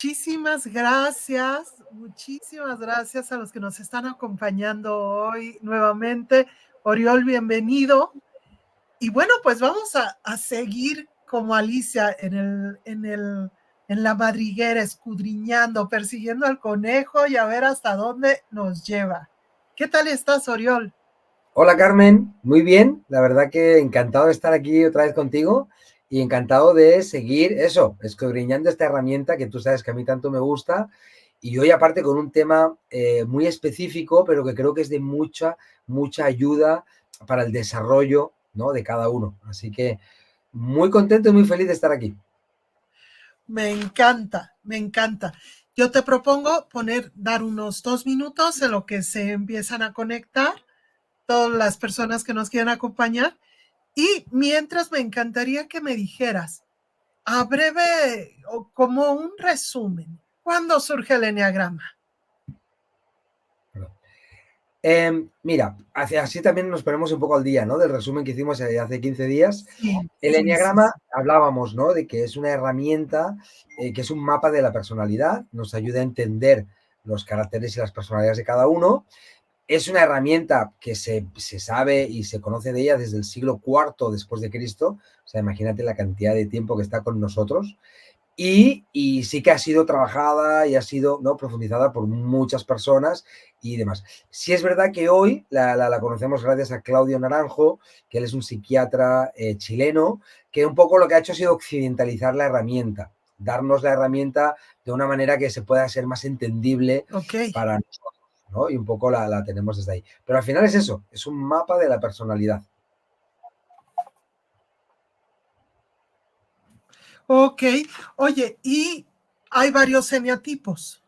Muchísimas gracias a los que nos están acompañando hoy nuevamente. Oriol, bienvenido. Y bueno, pues vamos a seguir como Alicia en la madriguera, escudriñando, persiguiendo al conejo y a ver hasta dónde nos lleva. ¿Qué tal estás, Oriol? Hola Carmen, muy bien, la verdad que encantado de estar aquí otra vez contigo y encantado de seguir eso, escudriñando esta herramienta que tú sabes que a mí tanto me gusta y hoy aparte con un tema muy específico, pero que creo que es de mucha ayuda para el desarrollo, ¿no?, de cada uno. Así que muy contento y muy feliz de estar aquí. Me encanta, me encanta. Yo te propongo dar unos 2 minutos en lo que se empiezan a conectar todas las personas que nos quieran acompañar. Y mientras me encantaría que me dijeras, a breve, o como un resumen, ¿cuándo surge el enneagrama? Mira, así también nos ponemos un poco al día, ¿no?, del resumen que hicimos hace 15 días. Sí, El sí, sí, eneagrama sí. hablábamos, ¿no?, de que es una herramienta que es un mapa de la personalidad, nos ayuda a entender los caracteres y las personalidades de cada uno. Es una herramienta que se sabe y se conoce de ella desde el siglo IV después de Cristo. O sea, imagínate la cantidad de tiempo que está con nosotros. Y sí que ha sido trabajada y ha sido, ¿no?, profundizada por muchas personas y demás. Sí es verdad que hoy la conocemos gracias a Claudio Naranjo, que él es un psiquiatra chileno, que un poco lo que ha hecho ha sido occidentalizar la herramienta, darnos la herramienta de una manera que se pueda ser más entendible Ok, para nosotros, ¿no? Y un poco la tenemos desde ahí. Pero al final es eso, es un mapa de la personalidad. ok. Oye, y hay varios eneatipos.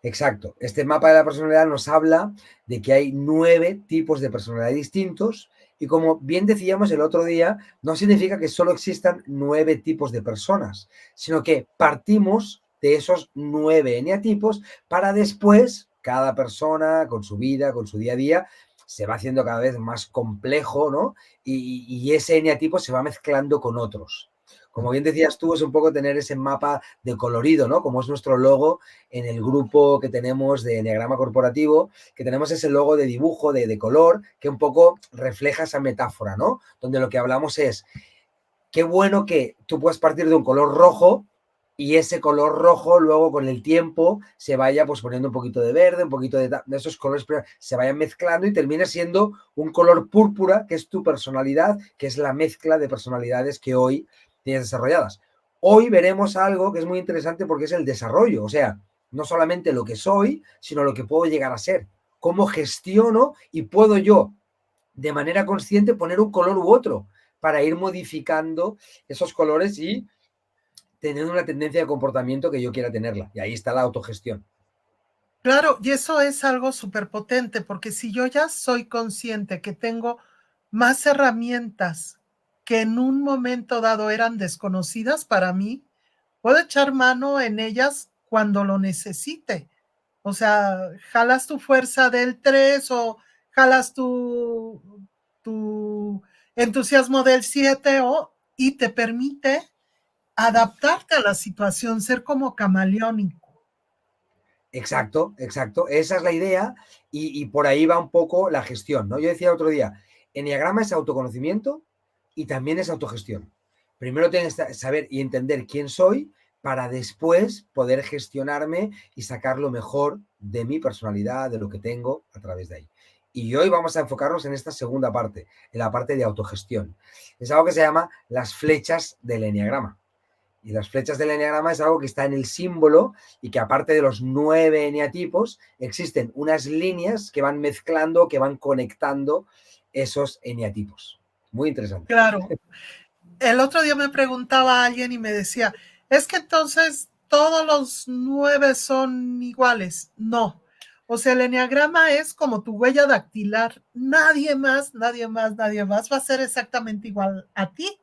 Exacto. Este mapa de la personalidad nos habla de que hay 9 tipos de personalidad distintos y como bien decíamos el otro día, no significa que solo existan 9 tipos de personas, sino que partimos de esos 9 eneatipos para después cada persona con su vida, con su día a día, se va haciendo cada vez más complejo, ¿no? Y ese eneatipo se va mezclando con otros. Como bien decías tú, es un poco tener ese mapa de colorido, ¿no? Como es nuestro logo en el grupo que tenemos de Enneagrama Corporativo, que tenemos ese logo de dibujo, de color, que un poco refleja esa metáfora, ¿no? Donde lo que hablamos es, qué bueno que tú puedes partir de un color rojo y ese color rojo luego con el tiempo se vaya pues poniendo un poquito de verde, un poquito de esos colores, se vayan mezclando y termina siendo un color púrpura, que es tu personalidad, que es la mezcla de personalidades que hoy tienes desarrolladas. Hoy veremos algo que es muy interesante porque es el desarrollo, o sea, no solamente lo que soy, sino lo que puedo llegar a ser, cómo gestiono y puedo yo de manera consciente poner un color u otro para ir modificando esos colores y teniendo una tendencia de comportamiento que yo quiera tenerla. Y ahí está la autogestión. Claro, y eso es algo súper potente, porque si yo ya soy consciente que tengo más herramientas que en un momento dado eran desconocidas para mí, puedo echar mano en ellas cuando lo necesite. O sea, jalas tu fuerza del 3 o jalas tu entusiasmo del 7 y te permite adaptarte a la situación, ser como camaleónico. Exacto, exacto. Esa es la idea y por ahí va un poco la gestión, ¿no? Yo decía otro día, Enneagrama es autoconocimiento y también es autogestión. Primero tienes que saber y entender quién soy para después poder gestionarme y sacar lo mejor de mi personalidad, de lo que tengo a través de ahí. Y hoy vamos a enfocarnos en esta segunda parte, en la parte de autogestión. Es algo que se llama las flechas del Enneagrama. Y las flechas del eneagrama es algo que está en el símbolo y que aparte de los 9 eneatipos, existen unas líneas que van mezclando, que van conectando esos eneatipos. Muy interesante. Claro. El otro día me preguntaba a alguien y me decía, es que entonces todos los 9 son iguales. No. O sea, el enneagrama es como tu huella dactilar. Nadie más, nadie más, nadie más va a ser exactamente igual a ti.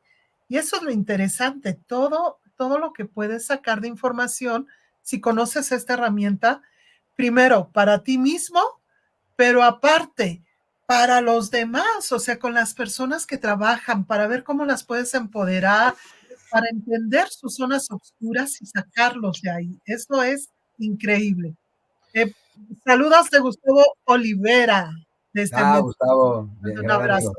Y eso es lo interesante. Todo lo que puedes sacar de información, si conoces esta herramienta, primero para ti mismo, pero aparte para los demás, o sea, con las personas que trabajan, para ver cómo las puedes empoderar, para entender sus zonas oscuras y sacarlos de ahí. Eso es increíble. Eh, saludos de Gustavo Olivera desde Ah, Medellín. Gustavo, Un abrazo.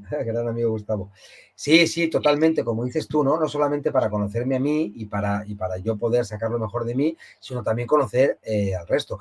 gran amigo Gustavo. Sí, sí, totalmente, como dices tú, ¿no? No solamente para conocerme a mí y para yo poder sacar lo mejor de mí, sino también conocer al resto.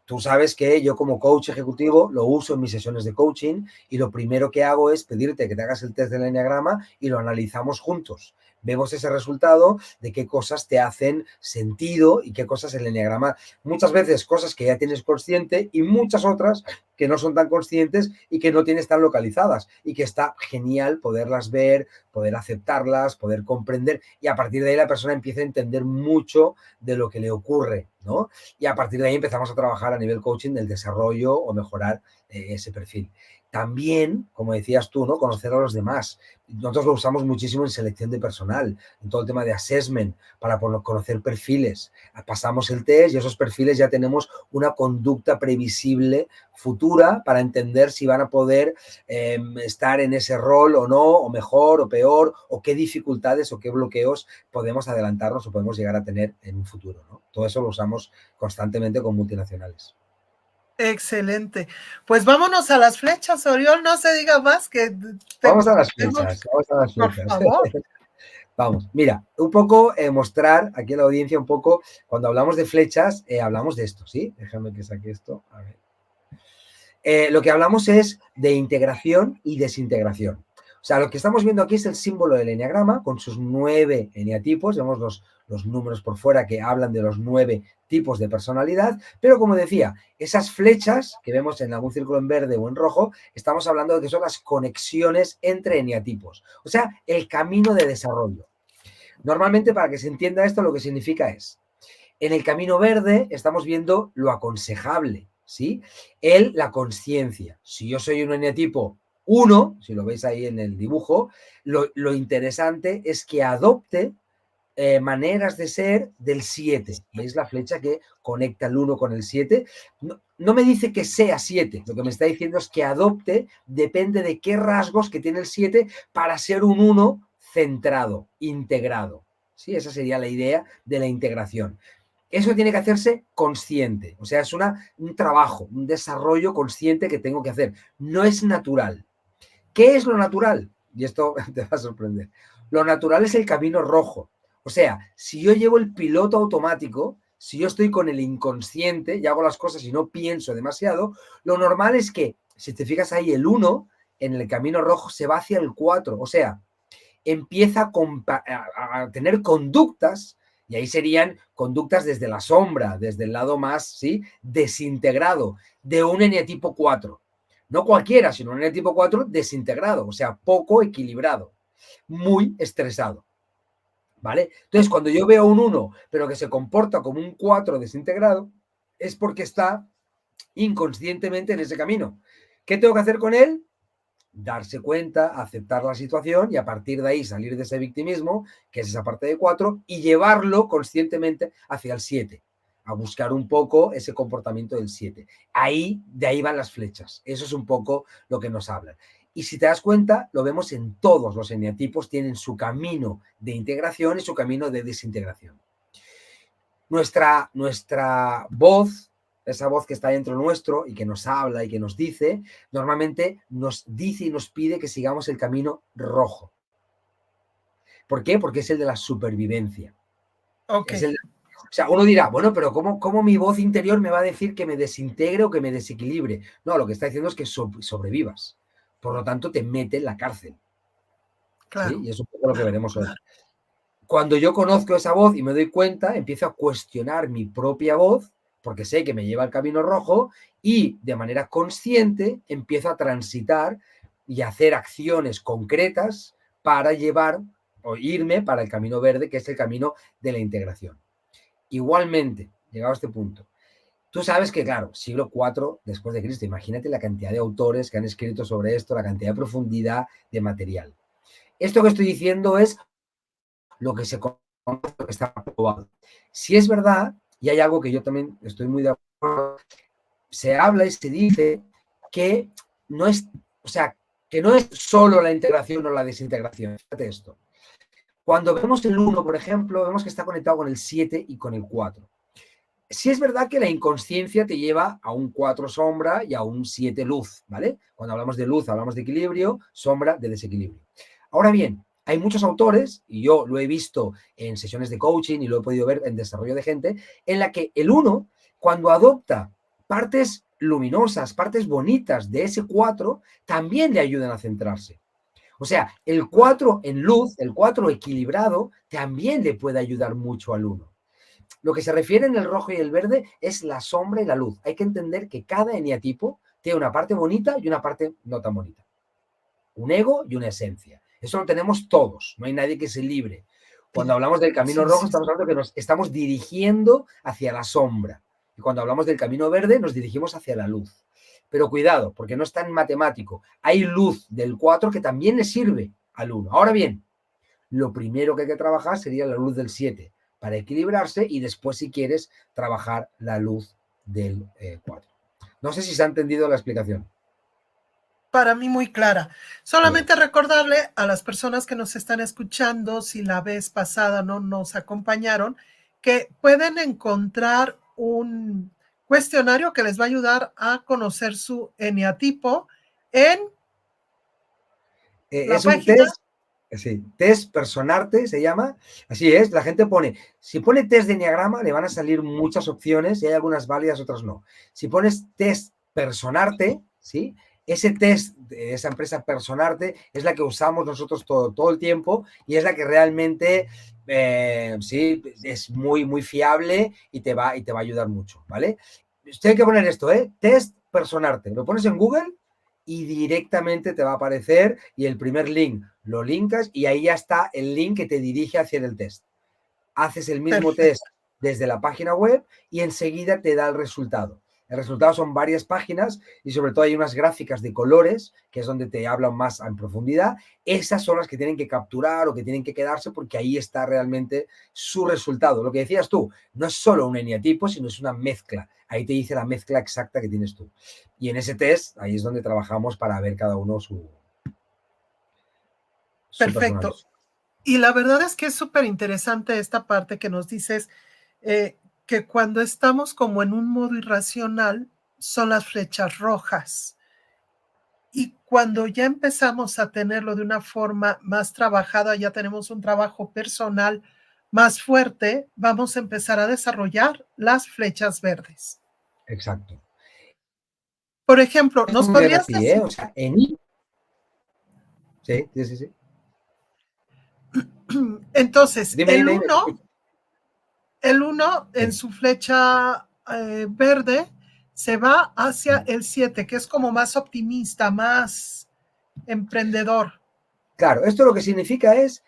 Tú sabes que yo como coach ejecutivo lo uso en mis sesiones de coaching y lo primero que hago es pedirte que te hagas el test del enneagrama y lo analizamos juntos. Vemos ese resultado de qué cosas te hacen sentido y qué cosas el enneagrama, muchas veces cosas que ya tienes consciente y muchas otras que no son tan conscientes y que no tienes tan localizadas y que está genial poderlas ver, poder aceptarlas, poder comprender y a partir de ahí la persona empieza a entender mucho de lo que le ocurre, ¿no? Y a partir de ahí empezamos a trabajar a nivel coaching del desarrollo o mejorar ese perfil. También, como decías tú, ¿no? Conocer a los demás. Nosotros lo usamos muchísimo en selección de personal, en todo el tema de assessment, para conocer perfiles. Pasamos el test y esos perfiles ya tenemos una conducta previsible futura para entender si van a poder estar en ese rol o no, o mejor o peor, o qué dificultades o qué bloqueos podemos adelantarnos o podemos llegar a tener en un futuro, ¿no? Todo eso lo usamos constantemente con multinacionales. Excelente. Pues vámonos a las flechas, Oriol, no se diga más que Vamos a las tengo, flechas, vamos a las por flechas. favor. Vamos, mira, un poco mostrar aquí a la audiencia un poco, cuando hablamos de flechas, hablamos de esto, ¿sí? Déjame que saque esto, a ver. Lo que hablamos es de integración y desintegración. O sea, lo que estamos viendo aquí es el símbolo del eneagrama con sus 9 eneatipos. Vemos los números por fuera que hablan de los 9 tipos de personalidad. Pero como decía, esas flechas que vemos en algún círculo en verde o en rojo, estamos hablando de que son las conexiones entre eneatipos. O sea, el camino de desarrollo. Normalmente, para que se entienda esto, lo que significa es, en el camino verde estamos viendo lo aconsejable, ¿sí? La conciencia. Si yo soy un eneatipo 1, si lo veis ahí en el dibujo, lo interesante es que adopte maneras de ser del 7. ¿Veis la flecha que conecta el 1 con el 7? No, no me dice que sea 7, lo que me está diciendo es que adopte, depende de qué rasgos que tiene el 7 para ser un 1 centrado, integrado. ¿Sí? Esa sería la idea de la integración. Eso tiene que hacerse consciente, o sea, es un trabajo, un desarrollo consciente que tengo que hacer. No es natural. ¿Qué es lo natural? Y esto te va a sorprender. Lo natural es el camino rojo. O sea, si yo llevo el piloto automático, si yo estoy con el inconsciente y hago las cosas y no pienso demasiado, lo normal es que, si te fijas ahí, el 1 en el camino rojo se va hacia el 4. O sea, empieza a tener conductas, y ahí serían conductas desde la sombra, desde el lado más, ¿sí?, desintegrado, de un eneatipo 4. No cualquiera, sino un eneatipo 4 desintegrado, o sea, poco equilibrado, muy estresado. ¿Vale? Entonces, cuando yo veo un 1, pero que se comporta como un 4 desintegrado, es porque está inconscientemente en ese camino. ¿Qué tengo que hacer con él? Darse cuenta, aceptar la situación y a partir de ahí salir de ese victimismo, que es esa parte de 4, y llevarlo conscientemente hacia el 7, a buscar un poco ese comportamiento del 7. De ahí van las flechas. Eso es un poco lo que nos hablan. Y si te das cuenta, lo vemos en todos los eneatipos, tienen su camino de integración y su camino de desintegración. Nuestra voz, esa voz que está dentro nuestro y que nos habla y que nos dice, normalmente nos dice y nos pide que sigamos el camino rojo. ¿Por qué? Porque es el de la supervivencia. Okay. O sea, uno dirá, bueno, pero ¿cómo mi voz interior me va a decir que me desintegre o que me desequilibre? No, lo que está diciendo es que sobrevivas. Por lo tanto, te mete en la cárcel. Claro. ¿Sí? Y eso es un poco lo que veremos hoy. Cuando yo conozco esa voz y me doy cuenta, empiezo a cuestionar mi propia voz, porque sé que me lleva al camino rojo, y de manera consciente empiezo a transitar y a hacer acciones concretas para llevar o irme para el camino verde, que es el camino de la integración. Igualmente, llegado a este punto, tú sabes que, claro, siglo IV después de Cristo, imagínate la cantidad de autores que han escrito sobre esto, la cantidad de profundidad de material. Esto que estoy diciendo es lo que se conoce, lo que está probado. Si es verdad, y hay algo que yo también estoy muy de acuerdo, se habla y se dice que no es, o sea, que no es solo la integración o la desintegración. Fíjate esto. Cuando vemos el 1, por ejemplo, vemos que está conectado con el 7 y con el 4. Sí es verdad que la inconsciencia te lleva a un 4 sombra y a un 7 luz, ¿vale? Cuando hablamos de luz, hablamos de equilibrio, sombra de desequilibrio. Ahora bien, hay muchos autores, y yo lo he visto en sesiones de coaching y lo he podido ver en desarrollo de gente, en la que el 1, cuando adopta partes luminosas, partes bonitas de ese 4, también le ayudan a centrarse. O sea, el 4 en luz, el 4 equilibrado, también le puede ayudar mucho al 1. Lo que se refiere en el rojo y el verde es la sombra y la luz. Hay que entender que cada eneatipo tiene una parte bonita y una parte no tan bonita. Un ego y una esencia. Eso lo tenemos todos. No hay nadie que se libre. Cuando hablamos del camino rojo, estamos hablando que nos estamos dirigiendo hacia la sombra. Y cuando hablamos del camino verde, nos dirigimos hacia la luz. Pero cuidado, porque no es tan matemático. Hay luz del 4 que también le sirve al 1. Ahora bien, lo primero que hay que trabajar sería la luz del 7 para equilibrarse y después, si quieres, trabajar la luz del 4. No sé si se ha entendido la explicación. Para mí muy clara. Solamente recordarle a las personas que nos están escuchando, si la vez pasada no nos acompañaron, que pueden encontrar un cuestionario que les va a ayudar a conocer su eneatipo en la es un página. Sí, test Personarte se llama. Así es, la gente pone, si pone test de Enneagrama, le van a salir muchas opciones y hay algunas válidas, otras no. Si pones test Personarte, ¿sí? Ese test de esa empresa Personarte es la que usamos nosotros todo el tiempo y es la que realmente sí, es muy fiable y te va a ayudar mucho, ¿vale? Usted hay que poner esto, test Personarte. Lo pones en Google y directamente te va a aparecer y el primer link lo linkas y ahí ya está el link que te dirige hacia el test. Haces el mismo test desde la página web y enseguida te da el resultado. El resultado son varias páginas y sobre todo hay unas gráficas de colores, que es donde te hablan más en profundidad. Esas son las que tienen que capturar o que tienen que quedarse porque ahí está realmente su resultado. Lo que decías tú, no es solo un eneatipo, sino es una mezcla. Ahí te dice la mezcla exacta que tienes tú. Y en ese test, ahí es donde trabajamos para ver cada uno su Perfecto. Y la verdad es que es súper interesante esta parte que nos dices, que cuando estamos como en un modo irracional, son las flechas rojas. Y cuando ya empezamos a tenerlo de una forma más trabajada, ya tenemos un trabajo personal más fuerte, vamos a empezar a desarrollar las flechas verdes. Exacto. Por ejemplo, ¿nos podrías decir? O sea, Sí. Entonces, Dime. el 1 en su flecha verde se va hacia el 7, que es como más optimista, más emprendedor. Claro, esto lo que significa es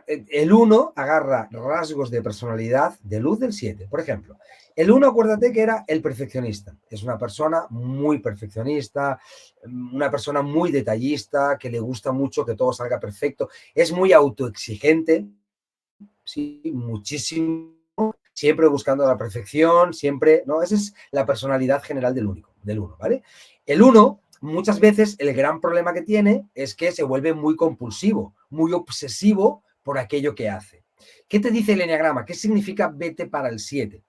el 1 agarra rasgos de personalidad de luz del 7. Por ejemplo, el 1, acuérdate que era el perfeccionista. Es una persona muy perfeccionista, una persona muy detallista, que le gusta mucho que todo salga perfecto. Es muy autoexigente, sí, muchísimo, siempre buscando la perfección, siempre, ¿no? Esa es la personalidad general del 1, ¿vale? El 1, muchas veces, el gran problema que tiene es que se vuelve muy compulsivo, muy obsesivo por aquello que hace. ¿Qué te dice el eneagrama? ¿Qué significa vete para el 7?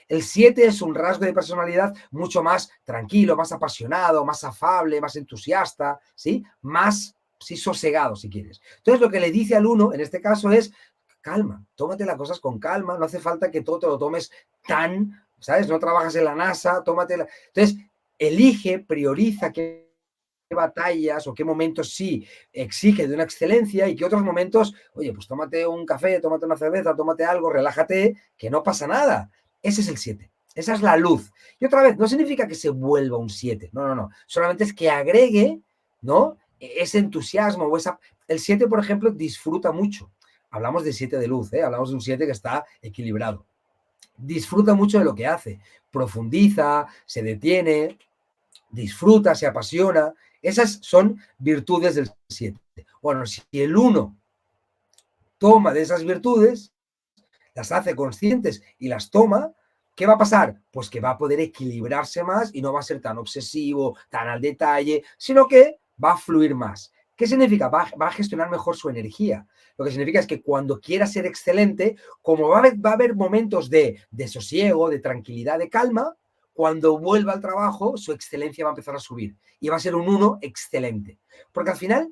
El 7 es un rasgo de personalidad mucho más tranquilo, más apasionado, más afable, más entusiasta, ¿sí? Más, sí, sosegado, si quieres. Entonces, lo que le dice al 1, en este caso, es calma, tómate las cosas con calma, no hace falta que todo te lo tomes tan, ¿sabes? No trabajas en la NASA, tómatela. Entonces, elige, prioriza qué batallas o qué momentos sí exige de una excelencia y qué otros momentos, oye, pues tómate un café, tómate una cerveza, tómate algo, relájate, que no pasa nada. Ese es el 7. Esa es la luz. Y otra vez, no significa que se vuelva un 7. No. Solamente es que agregue, ¿no? Ese entusiasmo o esa... El 7, por ejemplo, disfruta mucho. Hablamos de 7 de luz, hablamos de un 7 que está equilibrado. Disfruta mucho de lo que hace. Profundiza, se detiene, disfruta, se apasiona. Esas son virtudes del 7. Bueno, si el 1 toma de esas virtudes, las hace conscientes y las toma, ¿qué va a pasar? Pues que va a poder equilibrarse más y no va a ser tan obsesivo, tan al detalle, sino que va a fluir más. ¿Qué significa? Va a gestionar mejor su energía. Lo que significa es que cuando quiera ser excelente, como va a haber momentos de sosiego, de tranquilidad, de calma, cuando vuelva al trabajo, su excelencia va a empezar a subir y va a ser un 1 excelente. Porque al final,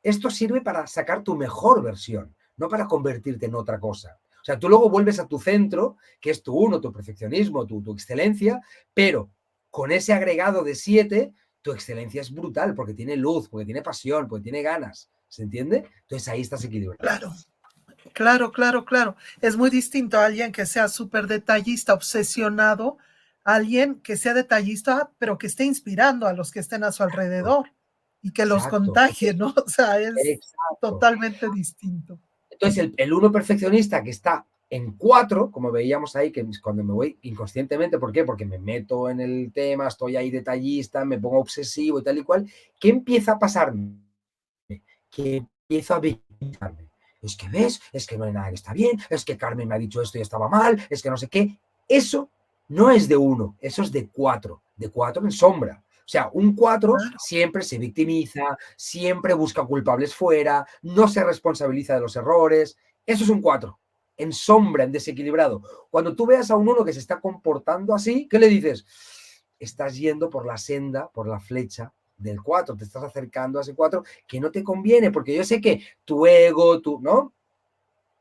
esto sirve para sacar tu mejor versión, no para convertirte en otra cosa. O sea, tú luego vuelves a tu centro, que es tu 1, tu perfeccionismo, tu excelencia, pero con ese agregado de 7, tu excelencia es brutal porque tiene luz, porque tiene pasión, porque tiene ganas. ¿Se entiende? Entonces ahí estás equilibrado. Claro, claro, claro, claro. Es muy distinto a alguien que sea súper detallista, obsesionado, a alguien que sea detallista, pero que esté inspirando a los que estén a su alrededor y que los Exacto. contagie, ¿no? O sea, es Exacto. totalmente distinto. Entonces, el 1 perfeccionista que está en 4, como veíamos ahí, que cuando me voy inconscientemente, ¿por qué? Porque me meto en el tema, estoy ahí detallista, me pongo obsesivo y tal y cual, ¿qué empieza a pasarme? Que empiezo a victimizarme. Es que ves, es que no hay nada que está bien, es que Carmen me ha dicho esto y estaba mal, es que no sé qué. Eso no es de 1, eso es de 4 en sombra. O sea, un 4 Claro. siempre se victimiza, siempre busca culpables fuera, no se responsabiliza de los errores. Eso es un 4, en sombra, en desequilibrado. Cuando tú veas a un 1 que se está comportando así, ¿qué le dices? Estás yendo por la senda, por la flecha del 4, te estás acercando a ese 4 que no te conviene, porque yo sé que tu ego, ¿no?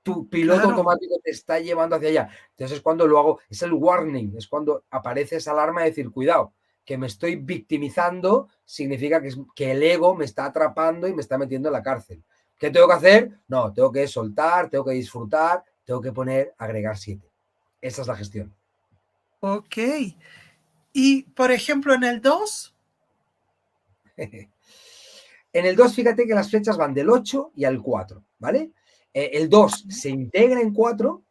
Tu piloto Claro, automático te está llevando hacia allá. Entonces es cuando lo hago, es el warning, es cuando aparece esa alarma de decir, cuidado, que me estoy victimizando, significa que el ego me está atrapando y me está metiendo en la cárcel. ¿Qué tengo que hacer? No, tengo que soltar, tengo que disfrutar, tengo que agregar 7. Esa es la gestión. ok. Y, por ejemplo, en el 2, En el 2, fíjate que las flechas van del 8 y al 4, ¿vale? El 2 se integra en 4.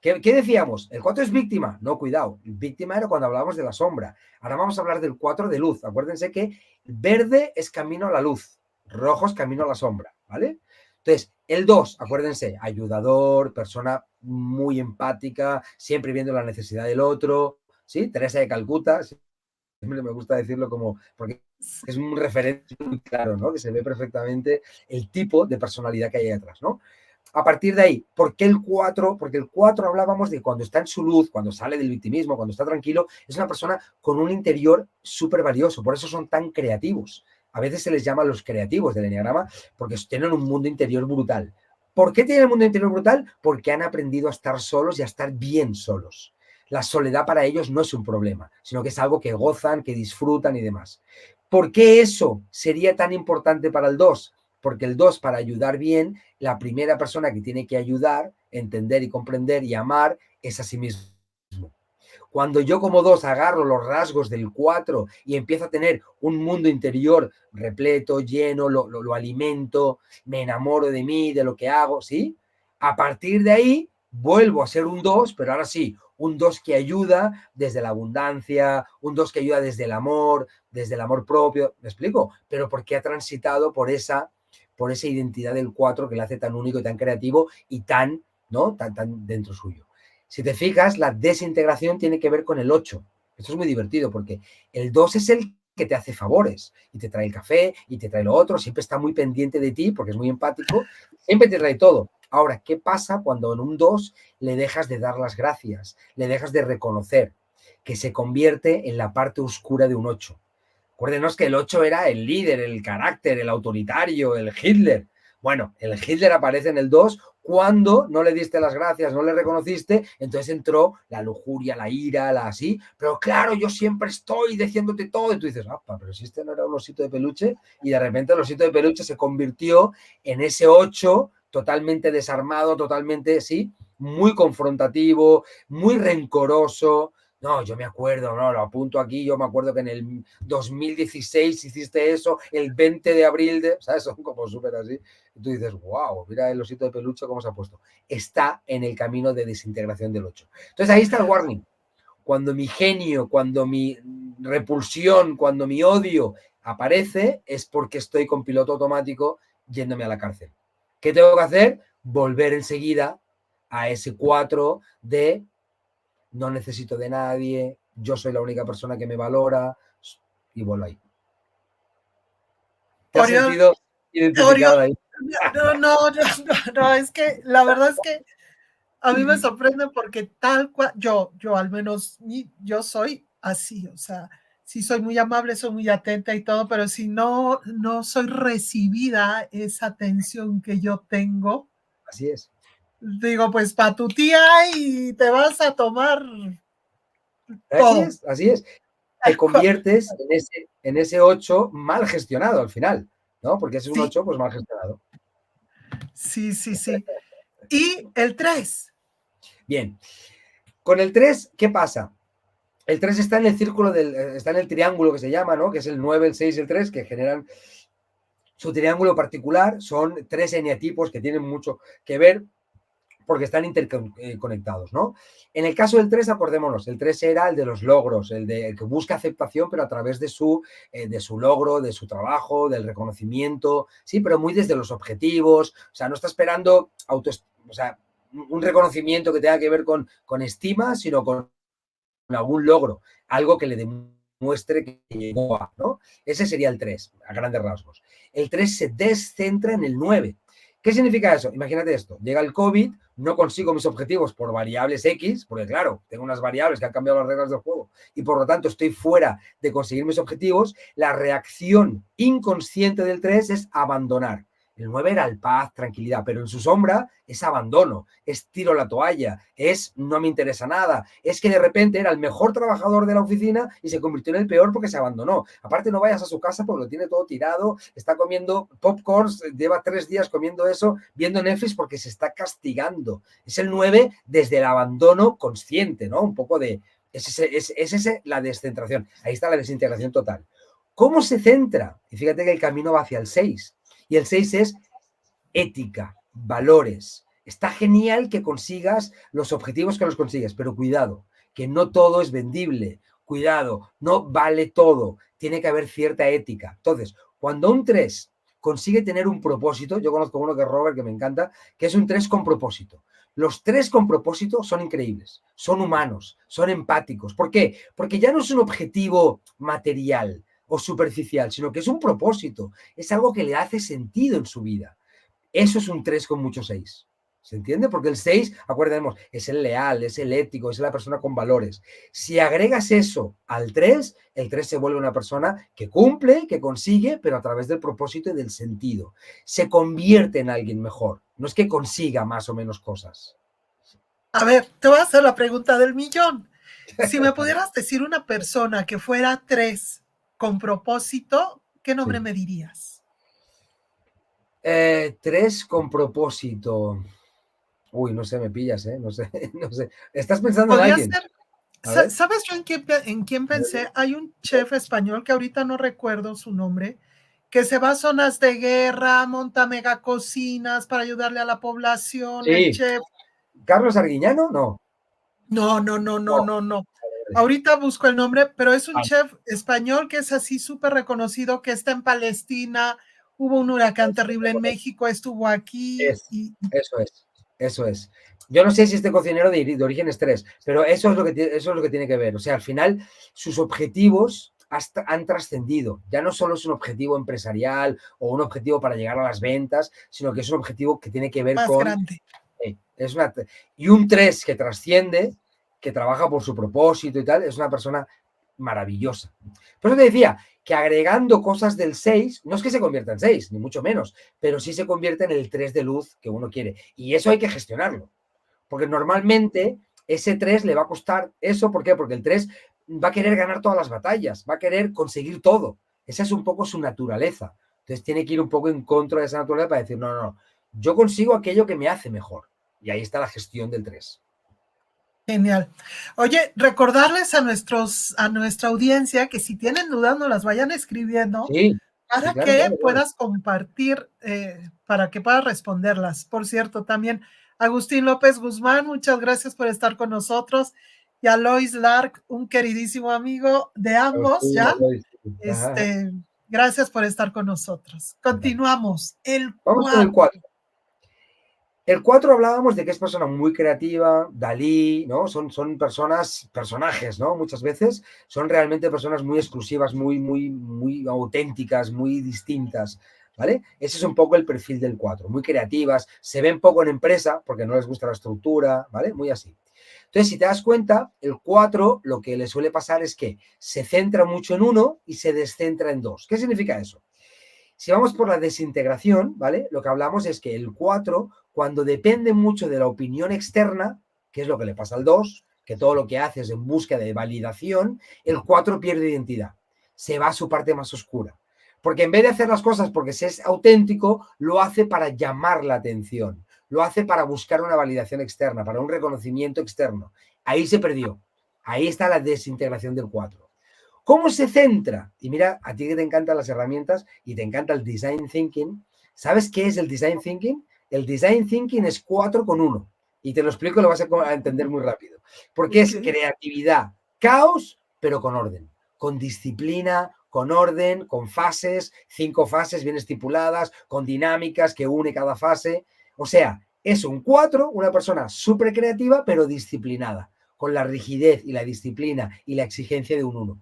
¿Qué decíamos? ¿El 4 es víctima? No, cuidado. Víctima era cuando hablábamos de la sombra. Ahora vamos a hablar del 4 de luz. Acuérdense que verde es camino a la luz, rojo es camino a la sombra, ¿vale? Entonces, el 2, acuérdense, ayudador, persona muy empática, siempre viendo la necesidad del otro, ¿sí? Teresa de Calcuta, siempre me gusta decirlo como, porque es un referente muy claro, ¿no? Que se ve perfectamente el tipo de personalidad que hay detrás, ¿no? A partir de ahí, ¿por qué el 4? Porque el 4 hablábamos de cuando está en su luz, cuando sale del victimismo, cuando está tranquilo, es una persona con un interior súper valioso, por eso son tan creativos. A veces se les llama los creativos del enneagrama porque tienen un mundo interior brutal. ¿Por qué tienen un mundo interior brutal? Porque han aprendido a estar solos y a estar bien solos. La soledad para ellos no es un problema, sino que es algo que gozan, que disfrutan y demás. ¿Por qué eso sería tan importante para el 2? Porque el 2, para ayudar bien, la primera persona que tiene que ayudar, entender y comprender y amar es a sí mismo. Cuando yo como 2 agarro los rasgos del 4 y empiezo a tener un mundo interior repleto, lleno, lo alimento, me enamoro de mí, de lo que hago, ¿sí? A partir de ahí vuelvo a ser un 2, pero ahora sí, un 2 que ayuda desde la abundancia, un 2 que ayuda desde el amor propio, ¿me explico? Pero porque ha transitado por esa identidad del 4 que le hace tan único y tan creativo y tan, ¿no? Tan dentro suyo. Si te fijas, la desintegración tiene que ver con el 8. Esto es muy divertido porque el 2 es el que te hace favores y te trae el café y te trae lo otro, siempre está muy pendiente de ti porque es muy empático, siempre te trae todo. Ahora, ¿qué pasa cuando en un 2 le dejas de dar las gracias, le dejas de reconocer, que se convierte en la parte oscura de un 8? Acuérdenos que el 8 era el líder, el carácter, el autoritario, el Hitler. Bueno, el Hitler aparece en el 2 cuando no le diste las gracias, no le reconociste, entonces entró la lujuria, la ira, la así, pero claro, yo siempre estoy diciéndote todo, y tú dices, ah, pero si este no era un osito de peluche, y de repente el osito de peluche se convirtió en ese 8 totalmente desarmado, totalmente, sí, muy confrontativo, muy rencoroso. No, yo me acuerdo, no, lo apunto aquí, yo me acuerdo que en el 2016 hiciste eso, el 20 de abril de, ¿sabes? Son como súper así. Y tú dices, wow, mira el osito de peluche cómo se ha puesto. Está en el camino de desintegración del 8. Entonces ahí está el warning. Cuando mi genio, cuando mi repulsión, cuando mi odio aparece, es porque estoy con piloto automático yéndome a la cárcel. ¿Qué tengo que hacer? Volver enseguida a ese 4 de no necesito de nadie, yo soy la única persona que me valora y vuelvo ahí. ¿Te has Oriol, sentido identificada ahí. No, es que la verdad es que a mí me sorprende porque tal cual, yo al menos, yo soy así, o sea, sí soy muy amable, soy muy atenta y todo, pero si no soy recibida esa atención que yo tengo, Así es. digo, pues para tu tía y te vas a tomar Así todo. es, así es. Te conviertes en ese 8 mal gestionado al final, ¿no? Porque es un Sí, 8 pues mal gestionado. sí, sí, sí. Y el 3. Bien, con el 3, ¿qué pasa? El 3 está en el círculo está en el triángulo que se llama, ¿no? Que es el 9, el 6 y el 3, que generan su triángulo particular. Son 3 eneatipos que tienen mucho que ver porque están interconectados, ¿no? En el caso del 3, acordémonos, el 3 era el de los logros, el que busca aceptación, pero a través de su logro, de su trabajo, del reconocimiento, sí, pero muy desde los objetivos, o sea, no está esperando o sea, un reconocimiento que tenga que ver con estima, sino con algún logro, algo que le demuestre que llegó a, ¿no? Ese sería el 3, a grandes rasgos. El 3 se descentra en el 9. ¿Qué significa eso? Imagínate esto, llega el COVID, no consigo mis objetivos por variables X, porque claro, tengo unas variables que han cambiado las reglas del juego y por lo tanto estoy fuera de conseguir mis objetivos. La reacción inconsciente del 3 es abandonar. El 9 era el paz, tranquilidad, pero en su sombra es abandono, es tiro la toalla, es no me interesa nada, es que de repente era el mejor trabajador de la oficina y se convirtió en el peor porque se abandonó. Aparte, no vayas a su casa porque lo tiene todo tirado, está comiendo popcorns, lleva 3 días comiendo eso, viendo Netflix porque se está castigando. Es el 9 desde el abandono consciente, ¿no? Un poco de... Es la descentración. Ahí está la desintegración total. ¿Cómo se centra? Y fíjate que el camino va hacia el 6. Y el 6 es ética, valores. Está genial que consigas los objetivos que los consigues, pero cuidado, que no todo es vendible. Cuidado, no vale todo. Tiene que haber cierta ética. Entonces, cuando un 3 consigue tener un propósito, yo conozco uno que es Robert, que me encanta, que es un 3 con propósito. Los 3 con propósito son increíbles, son humanos, son empáticos. ¿Por qué? Porque ya no es un objetivo material o superficial, sino que es un propósito, es algo que le hace sentido en su vida. Eso es un 3 con mucho 6. ¿Se entiende? Porque el 6, acuérdemos, es el leal, es el ético, es la persona con valores. Si agregas eso al 3, el 3 se vuelve una persona que cumple, que consigue, pero a través del propósito y del sentido. Se convierte en alguien mejor. No es que consiga más o menos cosas. A ver, te voy a hacer la pregunta del millón. Si me pudieras decir una persona que fuera 3 con propósito, ¿qué nombre Sí. me dirías? 3 con propósito. Uy, no sé, me pillas, ¿eh? No sé, no sé. ¿Estás pensando en Podría alguien? ser, A ver. ¿sabes yo en quién pensé? Hay un chef español que ahorita no recuerdo su nombre, que se va a zonas de guerra, monta mega cocinas para ayudarle a la población, el Sí. chef. ¿Carlos Arguiñano? No. No, no, no, no, No. no, no. Ahorita busco el nombre, pero es un Vale. chef español que es así súper reconocido, que está en Palestina, hubo un huracán terrible en México, estuvo aquí y Eso es, eso es. Yo no sé si este cocinero de origen es 3, pero eso es eso es lo que tiene que ver. O sea, al final sus objetivos han trascendido. Ya no solo es un objetivo empresarial o un objetivo para llegar a las ventas, sino que es un objetivo que tiene que ver más con... grande. Y un 3 que trasciende, que trabaja por su propósito y tal, es una persona maravillosa. Por eso te decía que agregando cosas del 6, no es que se convierta en 6, ni mucho menos, pero sí se convierte en el 3 de luz que uno quiere. Y eso hay que gestionarlo. Porque normalmente ese 3 le va a costar eso. ¿Por qué? Porque el 3 va a querer ganar todas las batallas, va a querer conseguir todo. Esa es un poco su naturaleza. Entonces tiene que ir un poco en contra de esa naturaleza para decir, no, no, no, yo consigo aquello que me hace mejor. Y ahí está la gestión del 3. Genial. Oye, recordarles a nuestra audiencia que si tienen dudas nos las vayan escribiendo Sí, sí, para claro, que claro, claro. puedas compartir, para que puedas responderlas. Por cierto, también Agustín López Guzmán, muchas gracias por estar con nosotros. Y a Lois Lark, un queridísimo amigo de ambos, Agustín, ¿ya? ajá, Gracias por estar con nosotros. vale. Continuamos. El Vamos con el 4. 4. El 4 hablábamos de que es persona muy creativa, Dalí, ¿no? Son personajes, ¿no? Muchas veces son realmente personas muy exclusivas, muy auténticas, muy distintas. ¿vale? Ese es un poco el perfil del 4, muy creativas, se ven poco en empresa porque no les gusta la estructura, ¿vale? Muy así. Entonces, si te das cuenta, el 4 lo que le suele pasar es que se centra mucho en uno y se descentra en dos. ¿Qué significa eso? Si vamos por la desintegración, ¿vale? Lo que hablamos es que el 4, cuando depende mucho de la opinión externa, que es lo que le pasa al 2, que todo lo que hace es en búsqueda de validación, el 4 pierde identidad, se va a su parte más oscura. Porque en vez de hacer las cosas porque se es auténtico, lo hace para llamar la atención, lo hace para buscar una validación externa, para un reconocimiento externo. Ahí se perdió. Ahí está la desintegración del 4. ¿Cómo se centra? Y mira, a ti que te encantan las herramientas y te encanta el design thinking, ¿sabes qué es el design thinking? El design thinking es 4 con 1. Y te lo explico y lo vas a entender muy rápido. Porque es Ok. creatividad, caos, pero con orden, con disciplina, con orden, con fases, 5 fases bien estipuladas, con dinámicas que une cada fase. O sea, es un 4, una persona súper creativa, pero disciplinada, con la rigidez y la disciplina y la exigencia de un 1.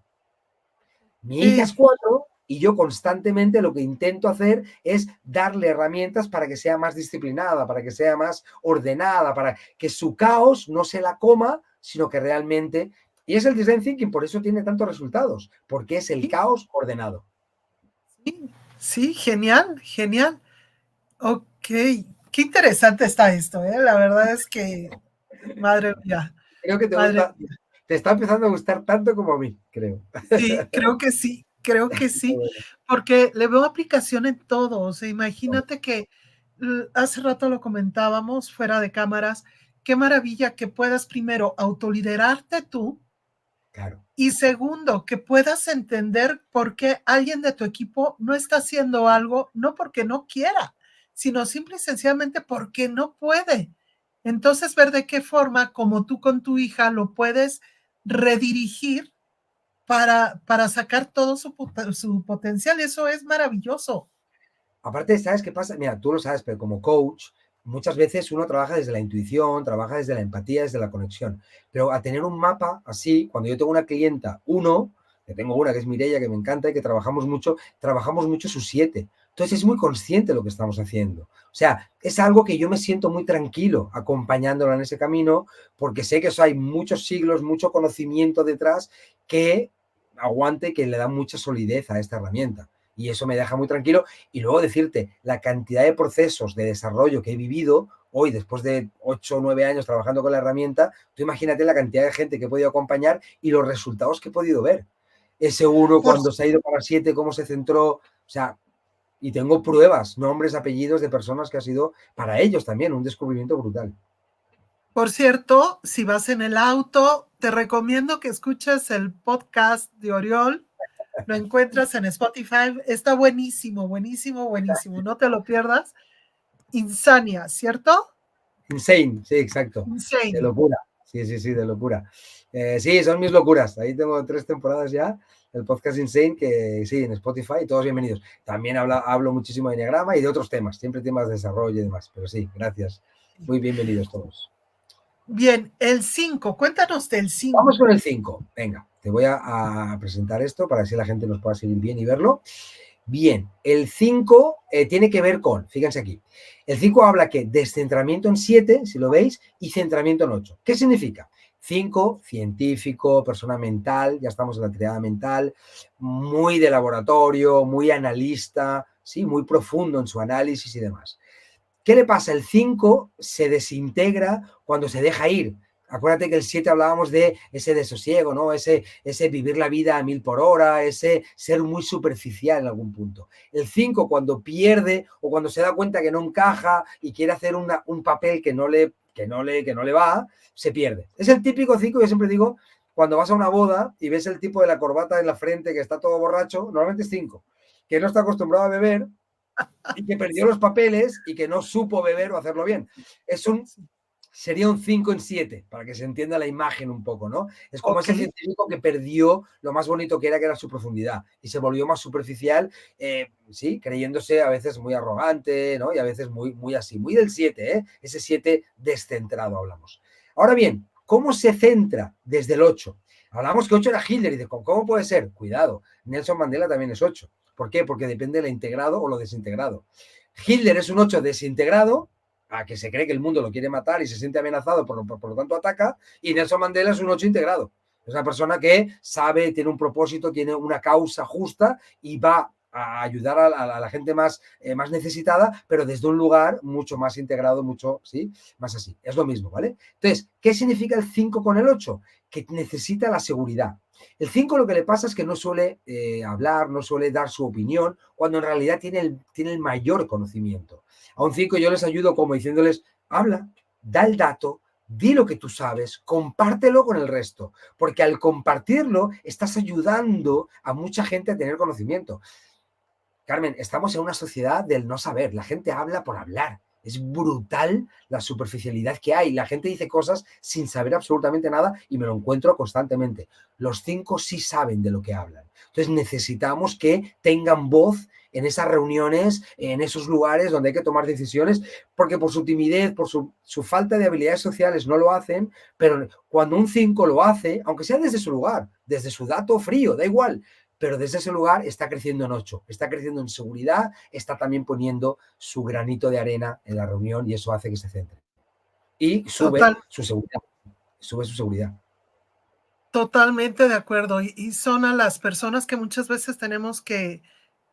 Mi hija es Sí, 4 y yo constantemente lo que intento hacer es darle herramientas para que sea más disciplinada, para que sea más ordenada, para que su caos no se la coma, sino que realmente... Y es el design thinking, por eso tiene tantos resultados, porque es el sí, caos ordenado. sí, sí, genial, genial. Ok, qué interesante está esto, ¿eh? La verdad es que, madre mía, Creo que te madre gusta, mía. te está empezando a gustar tanto como a mí, creo. Sí, creo que sí, Bueno, porque le veo aplicación en todo. O sea, imagínate que hace rato lo comentábamos fuera de cámaras, qué maravilla que puedas primero autoliderarte tú claro. y segundo, que puedas entender por qué alguien de tu equipo no está haciendo algo, no porque no quiera, sino simple y sencillamente porque no puede. Entonces, ver de qué forma, como tú con tu hija, lo puedes redirigir para sacar todo su potencial. Eso es maravilloso. Aparte, ¿sabes qué pasa? Mira, tú lo sabes, pero como coach, muchas veces uno trabaja desde la intuición, trabaja desde la empatía, desde la conexión. Pero a tener un mapa así, cuando yo tengo una clienta, que tengo una que es Mireia, que me encanta y que trabajamos mucho su 7. Entonces es muy consciente de lo que estamos haciendo. O sea, es algo que yo me siento muy tranquilo acompañándola en ese camino, porque sé que eso hay muchos siglos, mucho conocimiento detrás que aguante, que le da mucha solidez a esta herramienta. Y eso me deja muy tranquilo y luego decirte la cantidad de procesos de desarrollo que he vivido hoy, después de 8 o 9 años trabajando con la herramienta, tú imagínate la cantidad de gente que he podido acompañar y los resultados que he podido ver. Ese uno Por, cuando se ha ido para 7, cómo se centró, o sea, y tengo pruebas, nombres, apellidos de personas que ha sido para ellos también un descubrimiento brutal. por cierto, si vas en el auto, te recomiendo que escuches el podcast de Oriol. Lo encuentras en Spotify. Está buenísimo, buenísimo, buenísimo. No te lo pierdas. Insania, ¿cierto? Insane, sí, exacto. De Insane. locura. Sí, sí, sí, de locura. Sí, son mis locuras. Ahí tengo 3 temporadas ya. El podcast Insane, que sí, en Spotify, todos bienvenidos. También hablo muchísimo de Enneagrama y de otros temas, siempre temas de desarrollo y demás. Pero sí, gracias. Muy bienvenidos todos. Bien, el 5. Cuéntanos del Vamos 5. con el 5. Venga, te voy a presentar esto para que así la gente nos pueda seguir bien y verlo. Bien, el 5 tiene que ver con, fíjense aquí, el 5 habla que descentramiento en 7, si lo veis, y centramiento en 8. ¿Qué significa? 5, científico, persona mental, ya estamos en la triada mental, muy de laboratorio, muy analista, ¿sí? Muy profundo en su análisis y demás. ¿Qué le pasa? El 5 se desintegra cuando se deja ir. Acuérdate que el 7 hablábamos de ese desosiego, ¿no? Ese vivir la vida a 1000 por hora, ese ser muy superficial en algún punto. El 5 cuando pierde o cuando se da cuenta que no encaja y quiere hacer un papel que no le va, se pierde. Es el típico 5, yo siempre digo, cuando vas a una boda y ves el tipo de la corbata en la frente que está todo borracho, normalmente es 5, que no está acostumbrado a beber y que perdió los papeles y que no supo beber o hacerlo bien. Sería un 5 en 7, para que se entienda la imagen un poco, ¿no? Es como Ok. ese científico que perdió lo más bonito que era su profundidad, y se volvió más superficial, sí, creyéndose a veces muy arrogante, ¿no? Y a veces muy, muy así, muy del 7, ¿eh? Ese 7 descentrado hablamos. Ahora bien, ¿cómo se centra desde el 8? Hablamos que 8 era Hitler, y dice, ¿cómo puede ser? Cuidado, Nelson Mandela también es 8. ¿Por qué? Porque depende de lo integrado o lo desintegrado. Hitler es un 8 desintegrado, a que se cree que el mundo lo quiere matar y se siente amenazado, por lo tanto ataca, y Nelson Mandela es un 8 integrado. Es una persona que sabe, tiene un propósito, tiene una causa justa y va a ayudar a la gente más necesitada, pero desde un lugar mucho más integrado, mucho, ¿sí? Más así. Es lo mismo, ¿vale? Entonces, ¿qué significa el 5 con el 8? Que necesita la seguridad. El 5 lo que le pasa es que no suele hablar, no suele dar su opinión, cuando en realidad tiene el mayor conocimiento. A un 5 yo les ayudo como diciéndoles, habla, da el dato, di lo que tú sabes, compártelo con el resto, porque al compartirlo estás ayudando a mucha gente a tener conocimiento. Carmen, estamos en una sociedad del no saber. La gente habla por hablar. Es brutal la superficialidad que hay. La gente dice cosas sin saber absolutamente nada y me lo encuentro constantemente. Los 5 sí saben de lo que hablan. Entonces necesitamos que tengan voz en esas reuniones, en esos lugares donde hay que tomar decisiones, porque por su timidez, por su falta de habilidades sociales no lo hacen, pero cuando un 5 lo hace, aunque sea desde su lugar, desde su dato frío, da igual, pero desde ese lugar está creciendo en 8, está creciendo en seguridad, está también poniendo su granito de arena en la reunión y eso hace que se centre. Y sube su seguridad. Totalmente de acuerdo. Y son a las personas que muchas veces tenemos que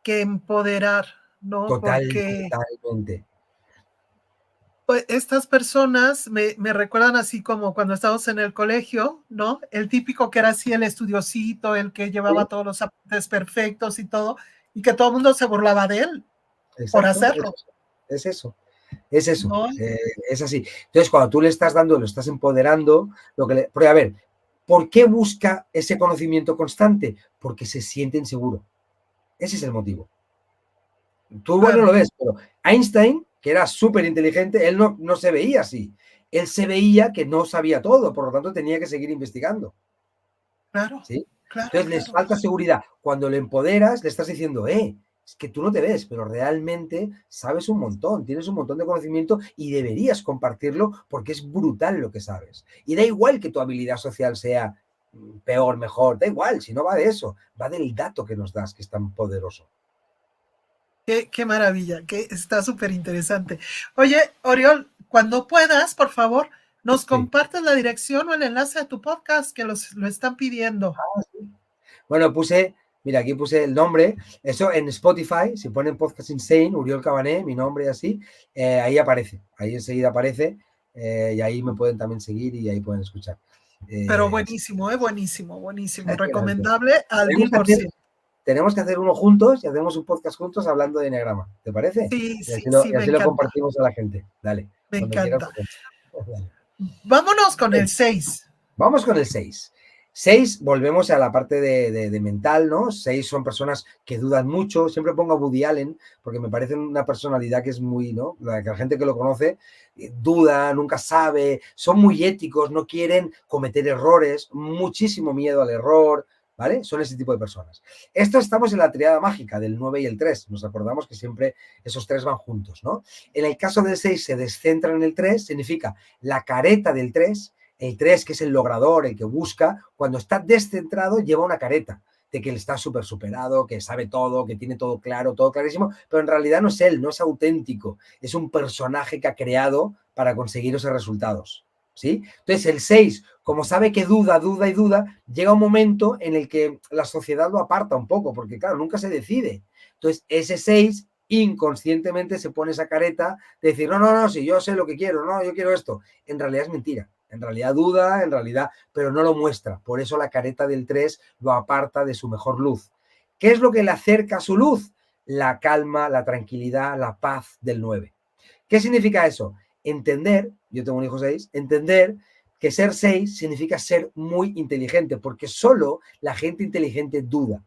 empoderar, ¿no? Porque Totalmente. pues, estas personas me recuerdan así como cuando estábamos en el colegio, ¿no? El típico que era así el estudiosito, el que llevaba todos los apuntes perfectos y todo, y que todo el mundo se burlaba de él. Exacto, por hacerlo. Es eso. ¿No? Es así. Entonces, cuando tú le estás dando, lo estás empoderando, porque a ver, ¿por qué busca ese conocimiento constante? Porque se siente inseguro. Ese es el motivo. Tú bueno lo ves, pero Einstein, que era súper inteligente, él no se veía así. Él se veía que no sabía todo, por lo tanto tenía que seguir investigando. Claro. ¿Sí? Entonces les falta seguridad. Cuando le empoderas, le estás diciendo, es que tú no te ves, pero realmente sabes un montón, tienes un montón de conocimiento y deberías compartirlo porque es brutal lo que sabes. Y da igual que tu habilidad social sea peor, mejor, da igual, si no va de eso, va del dato que nos das, que es tan poderoso. Qué maravilla, que está súper interesante. Oye, Oriol, cuando puedas, por favor, nos compartes la dirección o el enlace de tu podcast que lo están pidiendo. Sí. Bueno, mira, aquí puse el nombre, eso en Spotify, si ponen Podcast Insane, Oriol Cabané, mi nombre y así, ahí aparece, ahí enseguida aparece y ahí me pueden también seguir y ahí pueden escuchar. Pero buenísimo, buenísimo, recomendable al 1000%. Tenemos que hacer uno juntos y hacemos un podcast juntos hablando de Enneagrama, ¿te parece? Sí, y así lo compartimos a la gente. Dale. Me encanta. Vámonos con el 6. Vamos con el 6. 6, volvemos a la parte de mental, ¿no? 6 son personas que dudan mucho. Siempre pongo a Woody Allen porque me parece una personalidad que es muy, ¿no? La gente que lo conoce duda, nunca sabe, son muy éticos, no quieren cometer errores, muchísimo miedo al error, ¿vale? Son ese tipo de personas. Estamos en la triada mágica del 9 y el 3. Nos acordamos que siempre esos 3 van juntos, ¿no? En el caso del 6 se descentra en el 3, significa la careta del 3. El 3, que es el logrador, el que busca, cuando está descentrado lleva una careta de que él está súper superado, que sabe todo, que tiene todo claro, todo clarísimo, pero en realidad no es él, no es auténtico, es un personaje que ha creado para conseguir esos resultados, ¿sí? Entonces el 6, como sabe que duda, llega un momento en el que la sociedad lo aparta un poco, porque claro, nunca se decide. Entonces ese 6 inconscientemente se pone esa careta de decir, no, si yo sé lo que quiero, no, yo quiero esto. En realidad es mentira. En realidad duda, pero no lo muestra. Por eso la careta del 3 lo aparta de su mejor luz. ¿Qué es lo que le acerca a su luz? La calma, la tranquilidad, la paz del 9. ¿Qué significa eso? Entender, yo tengo un hijo 6, entender que ser 6 significa ser muy inteligente, porque solo la gente inteligente duda.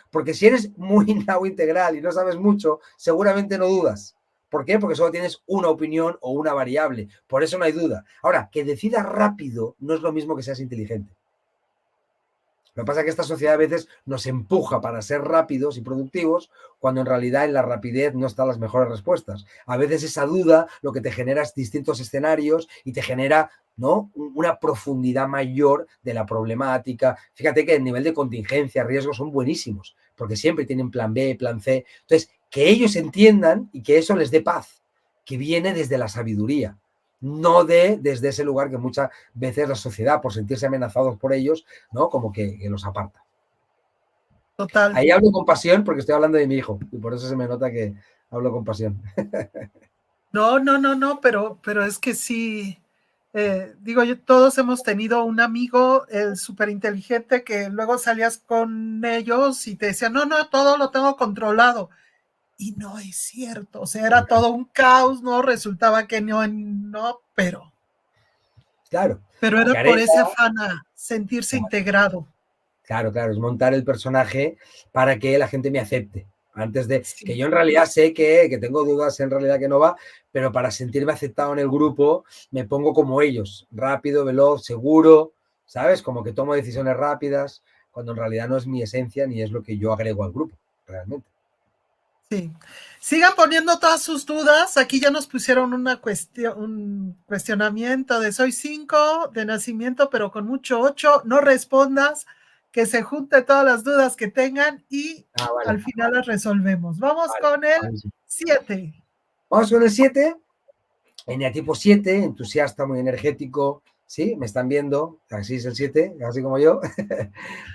Porque si eres muy nao integral y no sabes mucho, seguramente no dudas. ¿Por qué? Porque solo tienes una opinión o una variable. Por eso no hay duda. Ahora, que decidas rápido no es lo mismo que seas inteligente. Lo que pasa es que esta sociedad a veces nos empuja para ser rápidos y productivos, cuando en realidad en la rapidez no están las mejores respuestas. A veces esa duda lo que te genera es distintos escenarios y te genera, ¿no?, una profundidad mayor de la problemática. Fíjate que el nivel de contingencia, riesgos son buenísimos porque siempre tienen plan B, plan C. Entonces, que ellos entiendan y que eso les dé paz, que viene desde la sabiduría, no desde ese lugar que muchas veces la sociedad, por sentirse amenazados por ellos, ¿no? Como que los aparta. Total. Ahí hablo con pasión porque estoy hablando de mi hijo y por eso se me nota que hablo con pasión. No, no, no, no, pero es que sí, digo yo, todos hemos tenido un amigo, el súper inteligente, que luego salías con ellos y te decían, no, no, todo lo tengo controlado. Y no es cierto, o sea, era todo un caos, ¿no? Resultaba que no, no, Claro. pero era por Careta, ese afán a sentirse integrado. claro, claro, es montar el personaje para que la gente me acepte. Antes de que Sí, yo en realidad sé que tengo dudas en realidad que no va, pero para sentirme aceptado en el grupo me pongo como ellos, rápido, veloz, seguro, ¿sabes? Como que tomo decisiones rápidas, cuando en realidad no es mi esencia ni es lo que yo agrego al grupo, realmente. sí. Sigan poniendo todas sus dudas. Aquí ya nos pusieron un cuestionamiento de soy 5 de nacimiento, pero con mucho 8. No respondas, que se junte todas las dudas que tengan y Ah, vale. al final las resolvemos. Vamos Vale, con el vale, sí. 7. Vamos con el 7. Eneatipo 7, entusiasta, muy energético. ¿Sí? Me están viendo. Así es el 7, así como yo.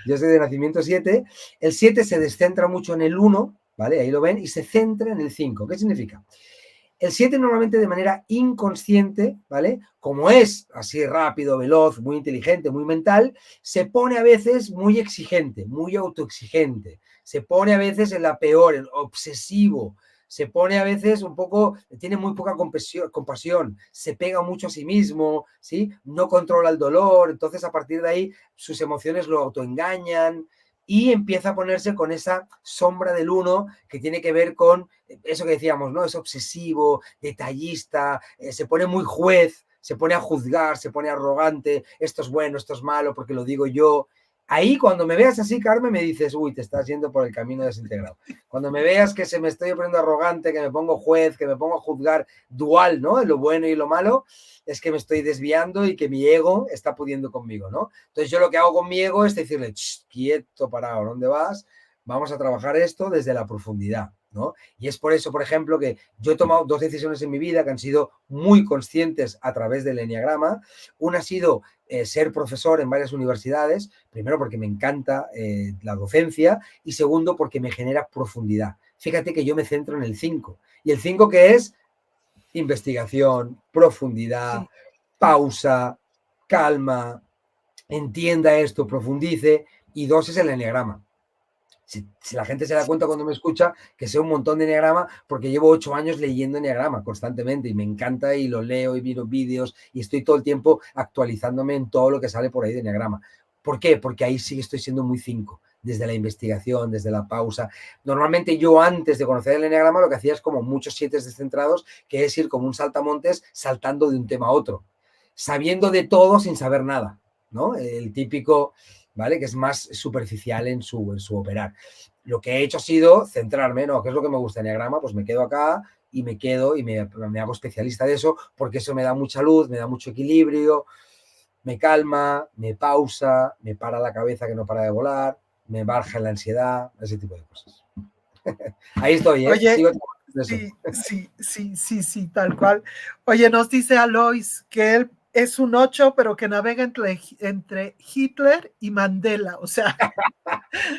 Yo soy de nacimiento 7. El 7 se descentra mucho en el 1, ¿vale? Ahí lo ven, y se centra en el 5. ¿Qué significa? El 7 normalmente de manera inconsciente, ¿vale? Como es así rápido, veloz, muy inteligente, muy mental, se pone a veces muy exigente, muy autoexigente. Se pone a veces en la peor, en obsesivo. Se pone a veces un poco, tiene muy poca compasión, se pega mucho a sí mismo, ¿sí? No controla el dolor, entonces a partir de ahí sus emociones lo autoengañan y empieza a ponerse con esa sombra del uno que tiene que ver con eso que decíamos, ¿no? Es obsesivo, detallista, se pone muy juez, se pone a juzgar, se pone arrogante, esto es bueno, esto es malo, porque lo digo yo. Ahí cuando me veas así, Carmen, me dices, uy, te estás yendo por el camino desintegrado. Cuando me veas que se me estoy poniendo arrogante, que me pongo juez, que me pongo a juzgar dual, ¿no? En lo bueno y lo malo, es que me estoy desviando y que mi ego está pudiendo conmigo, ¿no? Entonces yo lo que hago con mi ego es decirle, quieto, parado, ¿dónde vas? Vamos a trabajar esto desde la profundidad, ¿no? Y es por eso, por ejemplo, que yo he tomado 2 decisiones en mi vida que han sido muy conscientes a través del eneagrama. Una ha sido ser profesor en varias universidades, primero porque me encanta la docencia y segundo porque me genera profundidad. Fíjate que yo me centro en el 5. ¿Y el 5 qué es? Investigación, profundidad, Sí, pausa, calma, entienda esto, profundice. Y 2 es el eneagrama. Si la gente se da cuenta cuando me escucha que sé un montón de eneagrama porque llevo 8 años leyendo eneagrama constantemente y me encanta y lo leo y miro vídeos y estoy todo el tiempo actualizándome en todo lo que sale por ahí de eneagrama. ¿Por qué? Porque ahí sí que estoy siendo muy 5, desde la investigación, desde la pausa. Normalmente yo antes de conocer el eneagrama lo que hacía es como muchos 7 descentrados, que es ir como un saltamontes saltando de un tema a otro, sabiendo de todo sin saber nada, ¿no? El típico, ¿vale? Que es más superficial en su operar. Lo que he hecho ha sido centrarme, ¿no? ¿Qué es lo que me gusta en Enneagrama? Pues me quedo acá y me quedo y me hago especialista de eso porque eso me da mucha luz, me da mucho equilibrio, me calma, me pausa, me para la cabeza que no para de volar, me baja la ansiedad, ese tipo de cosas. Ahí estoy, ¿eh? oye, Sigo trabajando eso. sí, sí, sí, sí, sí, tal cual. Oye, nos dice Alois que él es un 8, pero que navega entre Hitler y Mandela. O sea,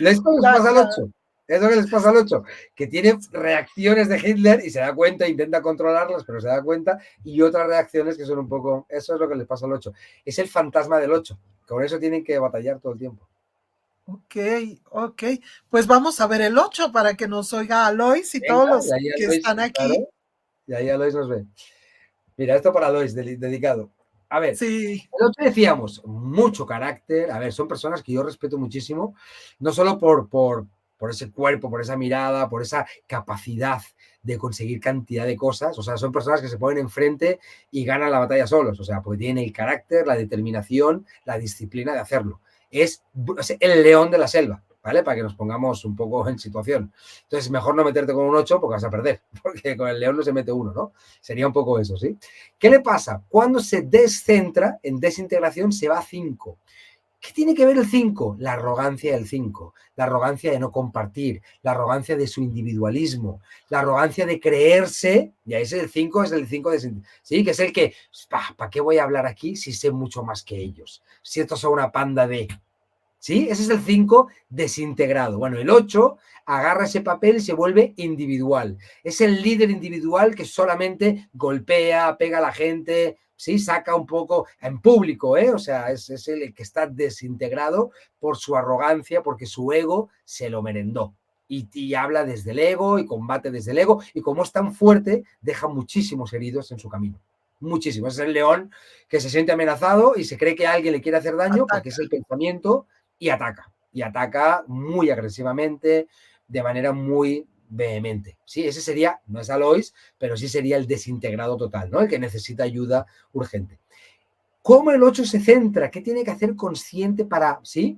Esto les ya, pasa al ya. 8. Es lo que les pasa al 8, que tiene reacciones de Hitler y se da cuenta, intenta controlarlas, pero se da cuenta, y otras reacciones que son un poco, eso es lo que les pasa al 8. Es el fantasma del 8, con eso tienen que batallar todo el tiempo. Ok, ok. Pues vamos a ver el 8 para que nos oiga Alois y todos Venga, y los ahí que Alois, están aquí. claro, y ahí Alois nos ve. Mira, esto para Alois, dedicado. A ver, Sí, el 8 decíamos, mucho carácter. A ver, son personas que yo respeto muchísimo, no solo por ese cuerpo, por esa mirada, por esa capacidad de conseguir cantidad de cosas. O sea, son personas que se ponen enfrente y ganan la batalla solos. O sea, porque tienen el carácter, la determinación, la disciplina de hacerlo. Es el león de la selva, ¿vale? Para que nos pongamos un poco en situación. Entonces, mejor no meterte con un 8 porque vas a perder, porque con el león no se mete uno, ¿no? Sería un poco eso, ¿sí? ¿Qué le pasa? Cuando se descentra en desintegración se va a 5. ¿Qué tiene que ver el 5? La arrogancia del 5, la arrogancia de no compartir, la arrogancia de su individualismo, la arrogancia de creerse, y ahí es el 5, es el 5 de... Sí, que es el que, ¿para qué voy a hablar aquí si sé mucho más que ellos? Si estos son una panda de... ¿Sí? Ese es el 5 desintegrado. Bueno, el 8 agarra ese papel y se vuelve individual. Es el líder individual que solamente golpea, pega a la gente, ¿sí? Saca un poco en público, ¿eh? O sea, es el que está desintegrado por su arrogancia, porque su ego se lo merendó. Y habla desde el ego y combate desde el ego. Y como es tan fuerte, deja muchísimos heridos en su camino. Muchísimo. Es el león que se siente amenazado y se cree que alguien le quiere hacer daño porque es el pensamiento y ataca muy agresivamente, de manera muy vehemente. Sí, ese sería, no es Alois, pero sí sería el desintegrado total, ¿no? El que necesita ayuda urgente. ¿Cómo el 8 se centra? ¿Qué tiene que hacer consciente para, sí,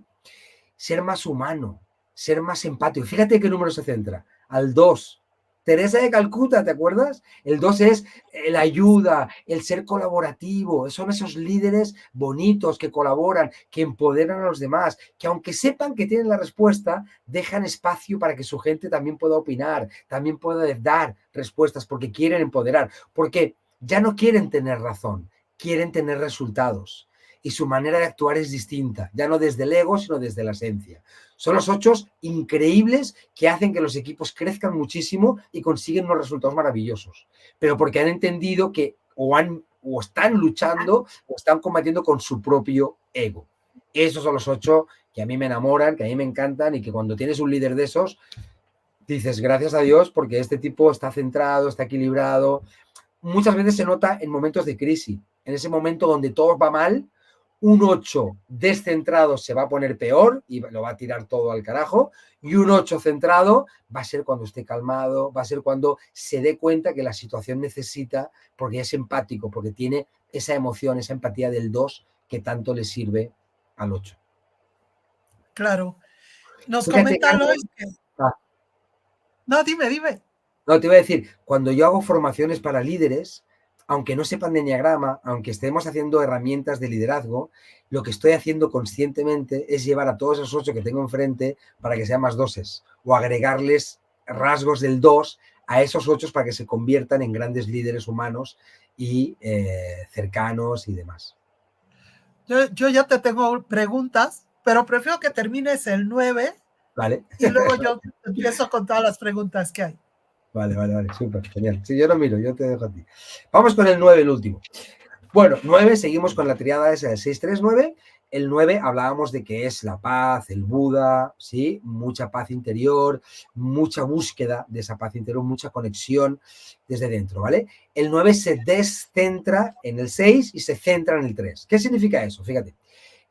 ser más humano, ser más empático? Fíjate qué número se centra. Al 2. Teresa de Calcuta, ¿te acuerdas? El 2 es la ayuda, el ser colaborativo. Son esos líderes bonitos que colaboran, que empoderan a los demás, que aunque sepan que tienen la respuesta, dejan espacio para que su gente también pueda opinar, también pueda dar respuestas, porque quieren empoderar, porque ya no quieren tener razón, quieren tener resultados. Y su manera de actuar es distinta, ya no desde el ego, sino desde la esencia. Son los 8 increíbles que hacen que los equipos crezcan muchísimo y consiguen unos resultados maravillosos, pero porque han entendido que o están luchando o están combatiendo con su propio ego. Esos son los 8 que a mí me enamoran, que a mí me encantan y que cuando tienes un líder de esos, dices gracias a Dios porque este tipo está centrado, está equilibrado. Muchas veces se nota en momentos de crisis, en ese momento donde todo va mal, un 8 descentrado se va a poner peor y lo va a tirar todo al carajo, y un 8 centrado va a ser cuando esté calmado, va a ser cuando se dé cuenta que la situación necesita, porque es empático, porque tiene esa emoción, esa empatía del 2 que tanto le sirve al 8. Claro. Nos Fíjate, comenta Lois que... ah, No, dime. no, te iba a decir, cuando yo hago formaciones para líderes, aunque no sepan de enneagrama, aunque estemos haciendo herramientas de liderazgo, lo que estoy haciendo conscientemente es llevar a todos esos 8 que tengo enfrente para que sean más doses o agregarles rasgos del 2 a esos 8 para que se conviertan en grandes líderes humanos y cercanos y demás. Yo ya te tengo preguntas, pero prefiero que termines el 9 ¿Vale? y luego yo empiezo con todas las preguntas que hay. Vale, súper, genial. Sí, yo lo miro, yo te dejo a ti. Vamos con el 9, el último. Bueno, 9, seguimos con la triada esa de 6-3-9. El 9 hablábamos de que es la paz, el Buda, ¿sí? Mucha paz interior, mucha búsqueda de esa paz interior, mucha conexión desde dentro, ¿vale? El 9 se descentra en el 6 y se centra en el 3. ¿Qué significa eso? Fíjate,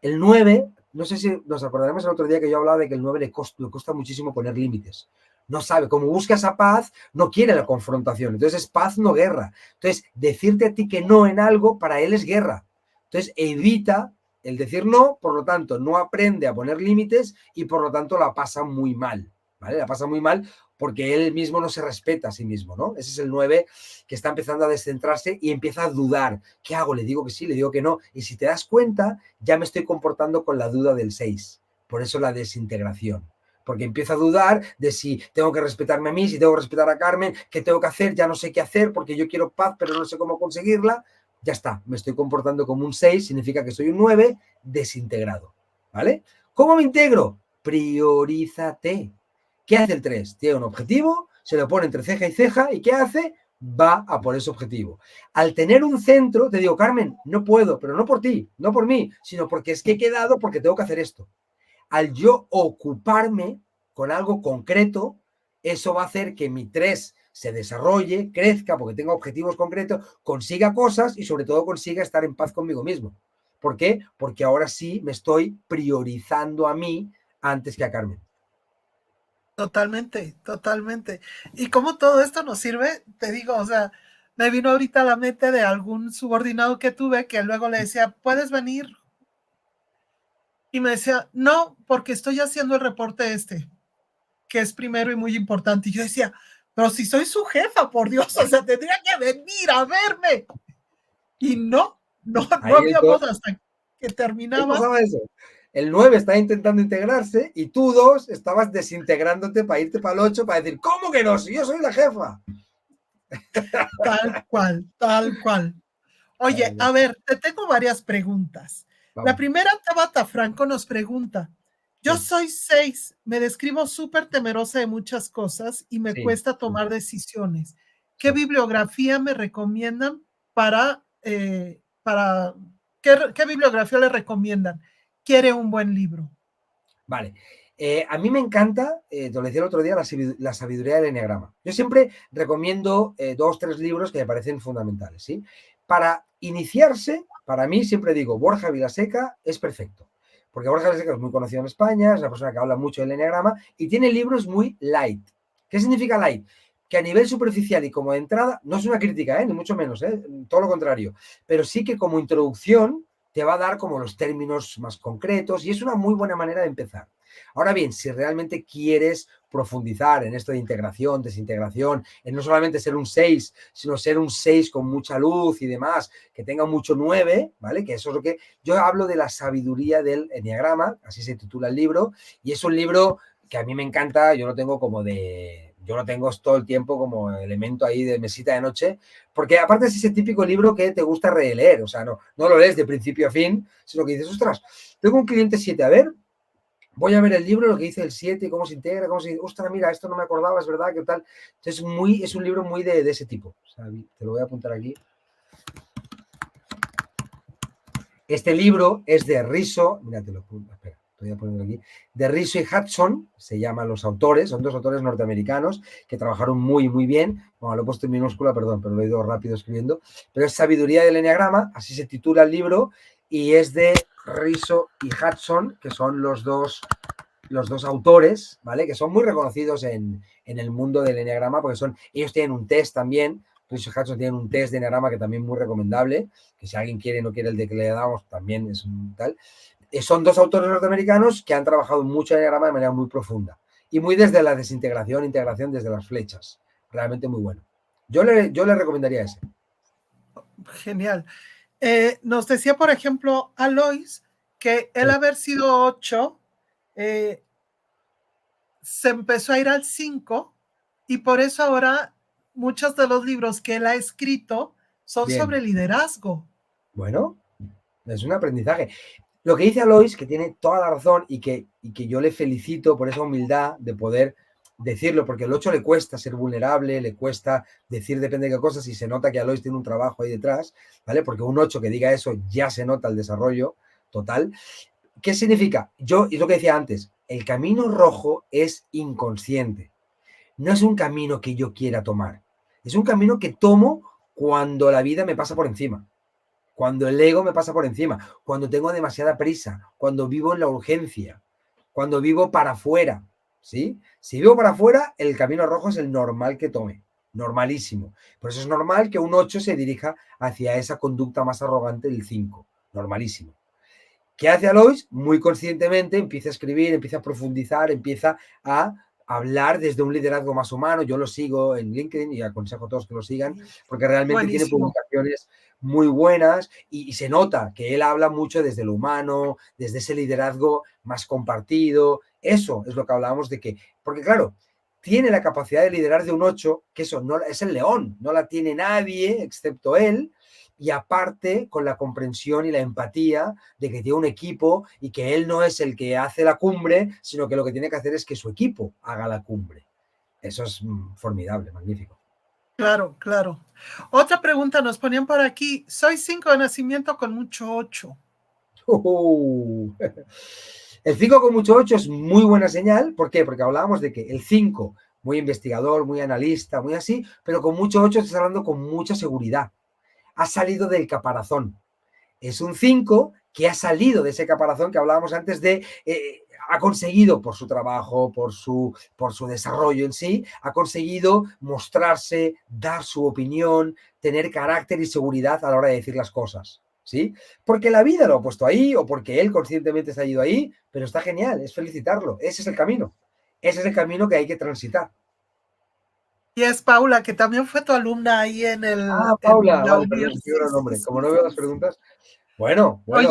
el 9, no sé si nos acordaremos el otro día que yo hablaba de que el 9 le cuesta muchísimo poner límites. No sabe, como busca esa paz, no quiere la confrontación. Entonces es paz, no guerra. Entonces, decirte a ti que no en algo, para él es guerra. Entonces, evita el decir no, por lo tanto, no aprende a poner límites y por lo tanto la pasa muy mal, ¿vale? La pasa muy mal porque él mismo no se respeta a sí mismo, ¿no? Ese es el 9 que está empezando a descentrarse y empieza a dudar. ¿Qué hago? ¿Le digo que sí? ¿Le digo que no? Y si te das cuenta, ya me estoy comportando con la duda del 6. Por eso la desintegración. Porque empiezo a dudar de si tengo que respetarme a mí, si tengo que respetar a Carmen, qué tengo que hacer, ya no sé qué hacer porque yo quiero paz, pero no sé cómo conseguirla. Ya está, me estoy comportando como un 6, significa que soy un 9 desintegrado, ¿vale? ¿Cómo me integro? Priorízate. ¿Qué hace el 3? Tiene un objetivo, se lo pone entre ceja y ceja, ¿y qué hace? Va a por ese objetivo. Al tener un centro, te digo, Carmen, no puedo, pero no por ti, no por mí, sino porque es que he quedado porque tengo que hacer esto. Al yo ocuparme con algo concreto, eso va a hacer que mi 3 se desarrolle, crezca, porque tenga objetivos concretos, consiga cosas y sobre todo consiga estar en paz conmigo mismo. ¿Por qué? Porque ahora sí me estoy priorizando a mí antes que a Carmen. Totalmente. Y como todo esto nos sirve, te digo, o sea, me vino ahorita a la mente de algún subordinado que tuve que luego le decía, ¿puedes venir? Y me decía, no, porque estoy haciendo el reporte que es primero y muy importante. Y yo decía, pero si soy su jefa, por Dios, o sea, tendría que venir a verme. Y no Ahí había modo hasta que ahí terminaba. pasaba eso. El 9 está intentando integrarse y tú 2 estabas desintegrándote para irte para el 8 para decir, ¿cómo que no? Si yo soy la jefa. Tal cual, tal cual. Oye, Vale, a ver, te tengo varias preguntas. La vamos. primera, Tabata Franco nos pregunta, yo Sí, soy 6, me describo súper temerosa de muchas cosas y me sí, cuesta sí, tomar decisiones. ¿Qué sí. bibliografía me recomiendan para ¿qué bibliografía le recomiendan? Quiere un buen libro. Vale. A mí me encanta, te lo decía el otro día, la sabiduría del enneagrama. Yo siempre recomiendo 2, 3 libros que me parecen fundamentales, ¿sí? Para iniciarse, para mí siempre digo, Borja Vilaseca es perfecto. Porque Borja Vilaseca es muy conocido en España, es una persona que habla mucho del enneagrama y tiene libros muy light. ¿Qué significa light? Que a nivel superficial y como de entrada, no es una crítica, ni mucho menos, todo lo contrario, pero sí que como introducción te va a dar como los términos más concretos y es una muy buena manera de empezar. Ahora bien, si realmente quieres profundizar en esto de integración, desintegración, en no solamente ser un 6, sino ser un 6 con mucha luz y demás, que tenga mucho 9, ¿vale? Que eso es lo que yo hablo de la sabiduría del enneagrama, así se titula el libro, y es un libro que a mí me encanta, yo lo tengo como de, yo lo tengo todo el tiempo como elemento ahí de mesita de noche, porque aparte es ese típico libro que te gusta releer, o sea, no lo lees de principio a fin, sino que dices, ostras, tengo un cliente 7, a ver, voy a ver el libro, lo que dice el 7, cómo se integra, cómo se... Ostras, mira, esto no me acordaba, es verdad, qué tal. Entonces, es un libro muy de ese tipo. O sea, te lo voy a apuntar aquí. Este libro es de Riso, mira, te lo apunto, espera, te voy a ponerlo aquí, de Riso y Hudson, se llaman los autores, son 2 autores norteamericanos que trabajaron muy, muy bien. Bueno, lo he puesto en minúscula, perdón, pero lo he ido rápido escribiendo. Pero es Sabiduría del Enneagrama, así se titula el libro, y es de Riso y Hudson, que son los dos autores, ¿vale? Que son muy reconocidos en el mundo del enneagrama, porque ellos tienen un test también, Rich Hudson tienen un test de enneagrama que también es muy recomendable, que si alguien quiere no quiere el de que le damos, también es un tal. Son 2 autores norteamericanos que han trabajado mucho en enneagrama de manera muy profunda y muy desde la desintegración, integración desde las flechas. Realmente muy bueno. Yo le recomendaría ese. Genial. Nos decía, por ejemplo, Alois, que él Sí. haber sido 8, se empezó a ir al 5 y por eso ahora muchos de los libros que él ha escrito son Bien. sobre liderazgo. Bueno, es un aprendizaje. Lo que dice Alois, que tiene toda la razón y que yo le felicito por esa humildad de poder decirlo, porque el 8 le cuesta ser vulnerable, le cuesta decir depende de qué cosas y se nota que Alois tiene un trabajo ahí detrás, ¿vale? Porque un 8 que diga eso ya se nota el desarrollo total. ¿Qué significa? Es lo que decía antes, el camino rojo es inconsciente. No es un camino que yo quiera tomar. Es un camino que tomo cuando la vida me pasa por encima. Cuando el ego me pasa por encima, cuando tengo demasiada prisa, cuando vivo en la urgencia, cuando vivo para afuera, ¿sí? Si vivo para afuera, el camino rojo es el normal que tome, normalísimo. Por eso es normal que un 8 se dirija hacia esa conducta más arrogante del 5, normalísimo. ¿Qué hace Alois? Muy conscientemente empieza a escribir, empieza a profundizar, empieza a hablar desde un liderazgo más humano. Yo lo sigo en LinkedIn y aconsejo a todos que lo sigan porque realmente tiene Buenísimo. publicaciones muy buenas y se nota que él habla mucho desde lo humano, desde ese liderazgo más compartido. Eso es lo que hablábamos de que, porque claro, tiene la capacidad de liderar de un 8, que eso no es el león, no la tiene nadie excepto él, y aparte con la comprensión y la empatía de que tiene un equipo y que él no es el que hace la cumbre, sino que lo que tiene que hacer es que su equipo haga la cumbre. Eso es formidable, magnífico. Claro, claro. Otra pregunta nos ponían por aquí. Soy 5 de nacimiento con mucho 8. El 5 con mucho 8 es muy buena señal. ¿Por qué? Porque hablábamos de que el 5, muy investigador, muy analista, muy así, pero con mucho 8 estás hablando con mucha seguridad. Ha salido del caparazón. Es un 5 que ha salido de ese caparazón que hablábamos antes de... ha conseguido por su trabajo, por su desarrollo en sí, ha conseguido mostrarse, dar su opinión, tener carácter y seguridad a la hora de decir las cosas, ¿sí? Porque la vida lo ha puesto ahí o porque él conscientemente se ha ido ahí, pero está genial, es felicitarlo, ese es el camino, ese es el camino que hay que transitar. Y es Paula, que también fue tu alumna ahí en Ah, en Paula, la vale, perdón, universidad. se me el Sí, nombre. sí, Como sí, no veo las sí. preguntas, Oye,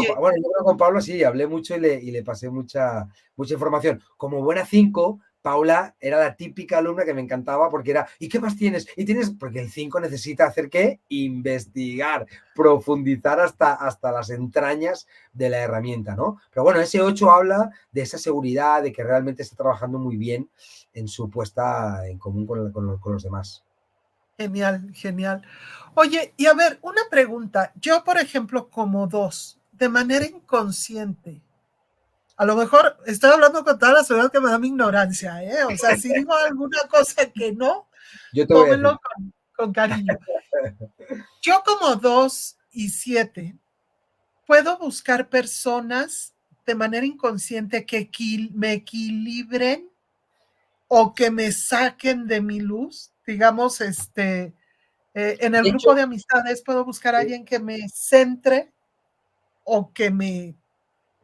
Yo creo que con Pablo sí, hablé mucho y le pasé mucha información. Como buena 5, Paula era la típica alumna que me encantaba porque era, ¿y qué más tienes? Y tienes, porque el 5 necesita hacer qué? Investigar, profundizar hasta las entrañas de la herramienta, ¿no? Pero bueno, ese 8 habla de esa seguridad, de que realmente está trabajando muy bien en su puesta en común con los demás. genial, genial. Oye, y a ver, una pregunta. Yo, por ejemplo, como 2, de manera inconsciente, a lo mejor estoy hablando con toda la seguridad que me da mi ignorancia, ¿eh? O sea, si digo alguna cosa que no, Yo te voy a decir. tómenlo con cariño. Yo como 2 y 7 puedo buscar personas de manera inconsciente que me equilibren o que me saquen de mi luz, digamos, en el De hecho, grupo de amistades puedo buscar a alguien que me centre o que me...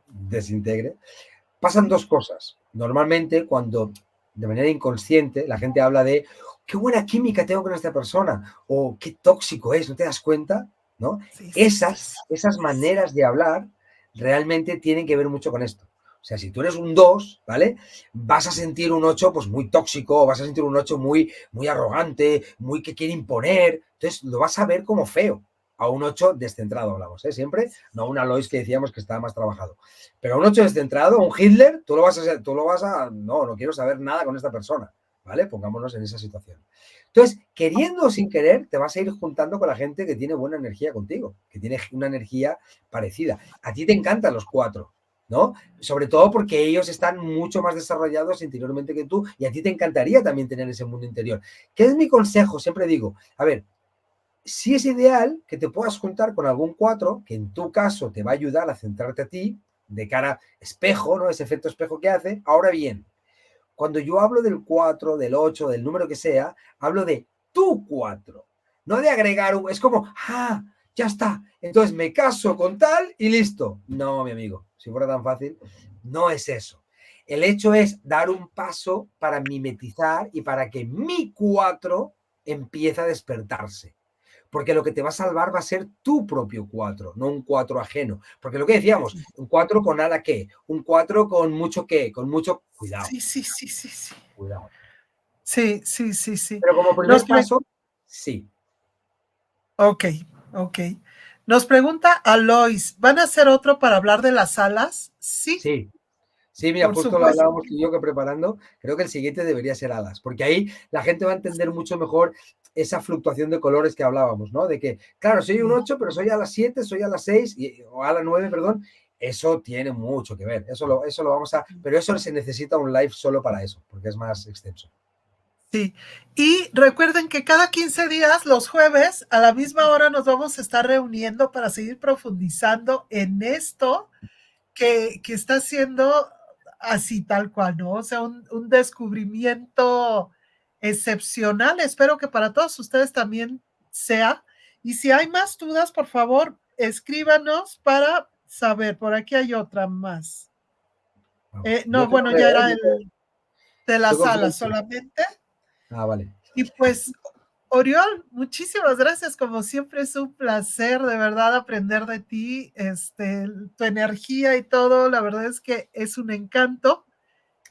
desintegre. Pasan Sí, dos cosas. Normalmente, cuando de manera inconsciente la gente habla de qué buena química tengo con esta persona o qué tóxico es, ¿no te das cuenta? ¿No? sí, sí, sí, Esas, sí. esas maneras de hablar realmente tienen que ver mucho con esto. O sea, si tú eres un 2, ¿vale? Vas a sentir un 8 pues muy tóxico, vas a sentir un 8 muy arrogante, muy que quiere imponer. Entonces lo vas a ver como feo. A un 8 descentrado hablamos, ¿eh? Siempre, no a un Alois que decíamos que estaba más trabajado. Pero a un 8 descentrado, un Hitler, no quiero saber nada con esta persona, ¿vale? Pongámonos en esa situación. Entonces, queriendo o sin querer, te vas a ir juntando con la gente que tiene buena energía contigo, que tiene una energía parecida. A ti te encantan los 4, ¿no? Sobre todo porque ellos están mucho más desarrollados interiormente que tú y a ti te encantaría también tener ese mundo interior. ¿Qué es mi consejo? Siempre digo, a ver, sí es ideal que te puedas juntar con algún 4 que en tu caso te va a ayudar a centrarte a ti de cara espejo, ¿no? Ese efecto espejo que hace. Ahora bien, cuando yo hablo del 4, del 8, del número que sea, hablo de tu 4, no de agregar un... Es como, ya está, entonces me caso con tal y listo. No, mi amigo, si fuera tan fácil, no es eso. El hecho es dar un paso para mimetizar y para que mi 4 empiece a despertarse. Porque lo que te va a salvar va a ser tu propio 4, no un 4 ajeno. Porque lo que decíamos, un 4 con nada qué, un 4 con mucho qué, con mucho cuidado, Sí, sí, sí, sí, sí. cuidado. Sí, sí, sí, sí. Pero como primer Nos paso, sí, Ok, ok. Nos pregunta Alois, ¿van a hacer otro para hablar de las alas? Sí, sí. Sí, mira, por justo lo supuesto. hablábamos tú y yo que preparando, creo que el siguiente debería ser alas, porque ahí la gente va a entender mucho mejor esa fluctuación de colores que hablábamos, ¿no? De que, claro, soy un Sí, 8, pero soy a las 7, soy a las 6, o a las 9, perdón. Eso tiene mucho que ver. Eso lo vamos a. Pero eso se necesita un live solo para eso, porque es más extenso. sí. Y recuerden que cada 15 días, los jueves, a la misma hora nos vamos a estar reuniendo para seguir profundizando en esto que está siendo así tal cual, ¿no? O sea, un descubrimiento excepcional. Espero que para todos ustedes también sea. Y si hay más dudas, por favor, escríbanos para saber. Por aquí hay otra más. Vamos. No, bueno, ya era el de Yo las confío salas en ti. solamente. Vale. Y pues, Oriol, muchísimas gracias. Como siempre es un placer de verdad aprender de ti, tu energía y todo. La verdad es que es un encanto.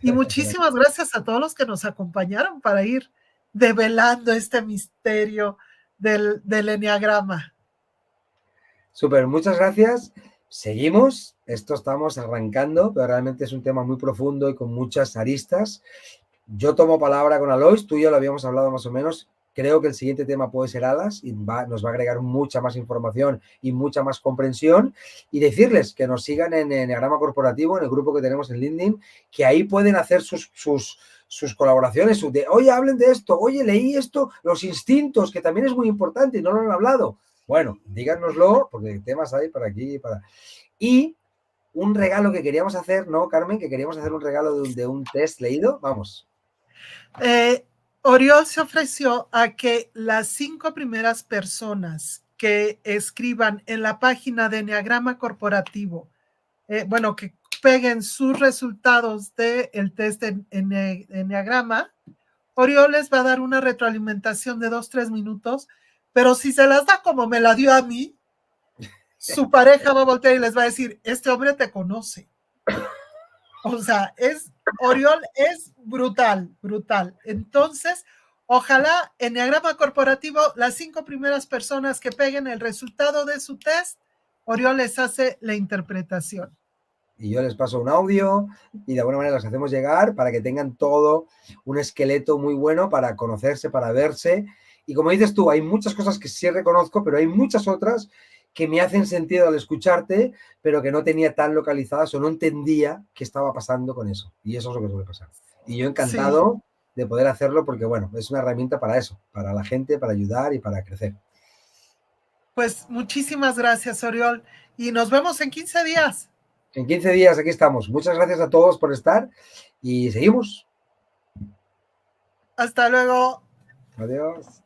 Y muchísimas gracias a todos los que nos acompañaron para ir develando este misterio del enneagrama. Súper, muchas gracias. Seguimos. Esto estamos arrancando, pero realmente es un tema muy profundo y con muchas aristas. Yo tomo palabra con Alois, tú y yo lo habíamos hablado más o menos. Creo que el siguiente tema puede ser alas y nos va a agregar mucha más información y mucha más comprensión. Y decirles que nos sigan en Enneagrama Corporativo, en el grupo que tenemos en LinkedIn, que ahí pueden hacer sus colaboraciones, oye, hablen de esto, oye, leí esto, los instintos, que también es muy importante y no lo han hablado. Bueno, díganoslo, porque temas hay para aquí y para... Y un regalo que queríamos hacer, ¿no, Carmen? Que queríamos hacer un regalo de un test leído. Vamos. Eh, Oriol se ofreció a que las 5 primeras personas que escriban en la página de Enneagrama Corporativo, bueno, que peguen sus resultados del test de Enneagrama, Oriol les va a dar una retroalimentación de 2, 3 minutos, pero si se las da como me la dio a mí, su pareja va a voltear y les va a decir, este hombre te conoce. O sea, Oriol es brutal, brutal. Entonces, ojalá Enneagrama Corporativo, las 5 primeras personas que peguen el resultado de su test, Oriol les hace la interpretación. Y yo les paso un audio y de alguna manera los hacemos llegar para que tengan todo un esqueleto muy bueno para conocerse, para verse. Y como dices tú, hay muchas cosas que sí reconozco, pero hay muchas otras que me hacen sentido al escucharte, pero que no tenía tan localizadas o no entendía qué estaba pasando con eso. Y eso es lo que suele pasar. Y yo encantado Sí. de poder hacerlo porque, bueno, es una herramienta para eso, para la gente, para ayudar y para crecer. Pues muchísimas gracias, Oriol. Y nos vemos en 15 días. En 15 días aquí estamos. Muchas gracias a todos por estar y seguimos. Hasta luego. Adiós.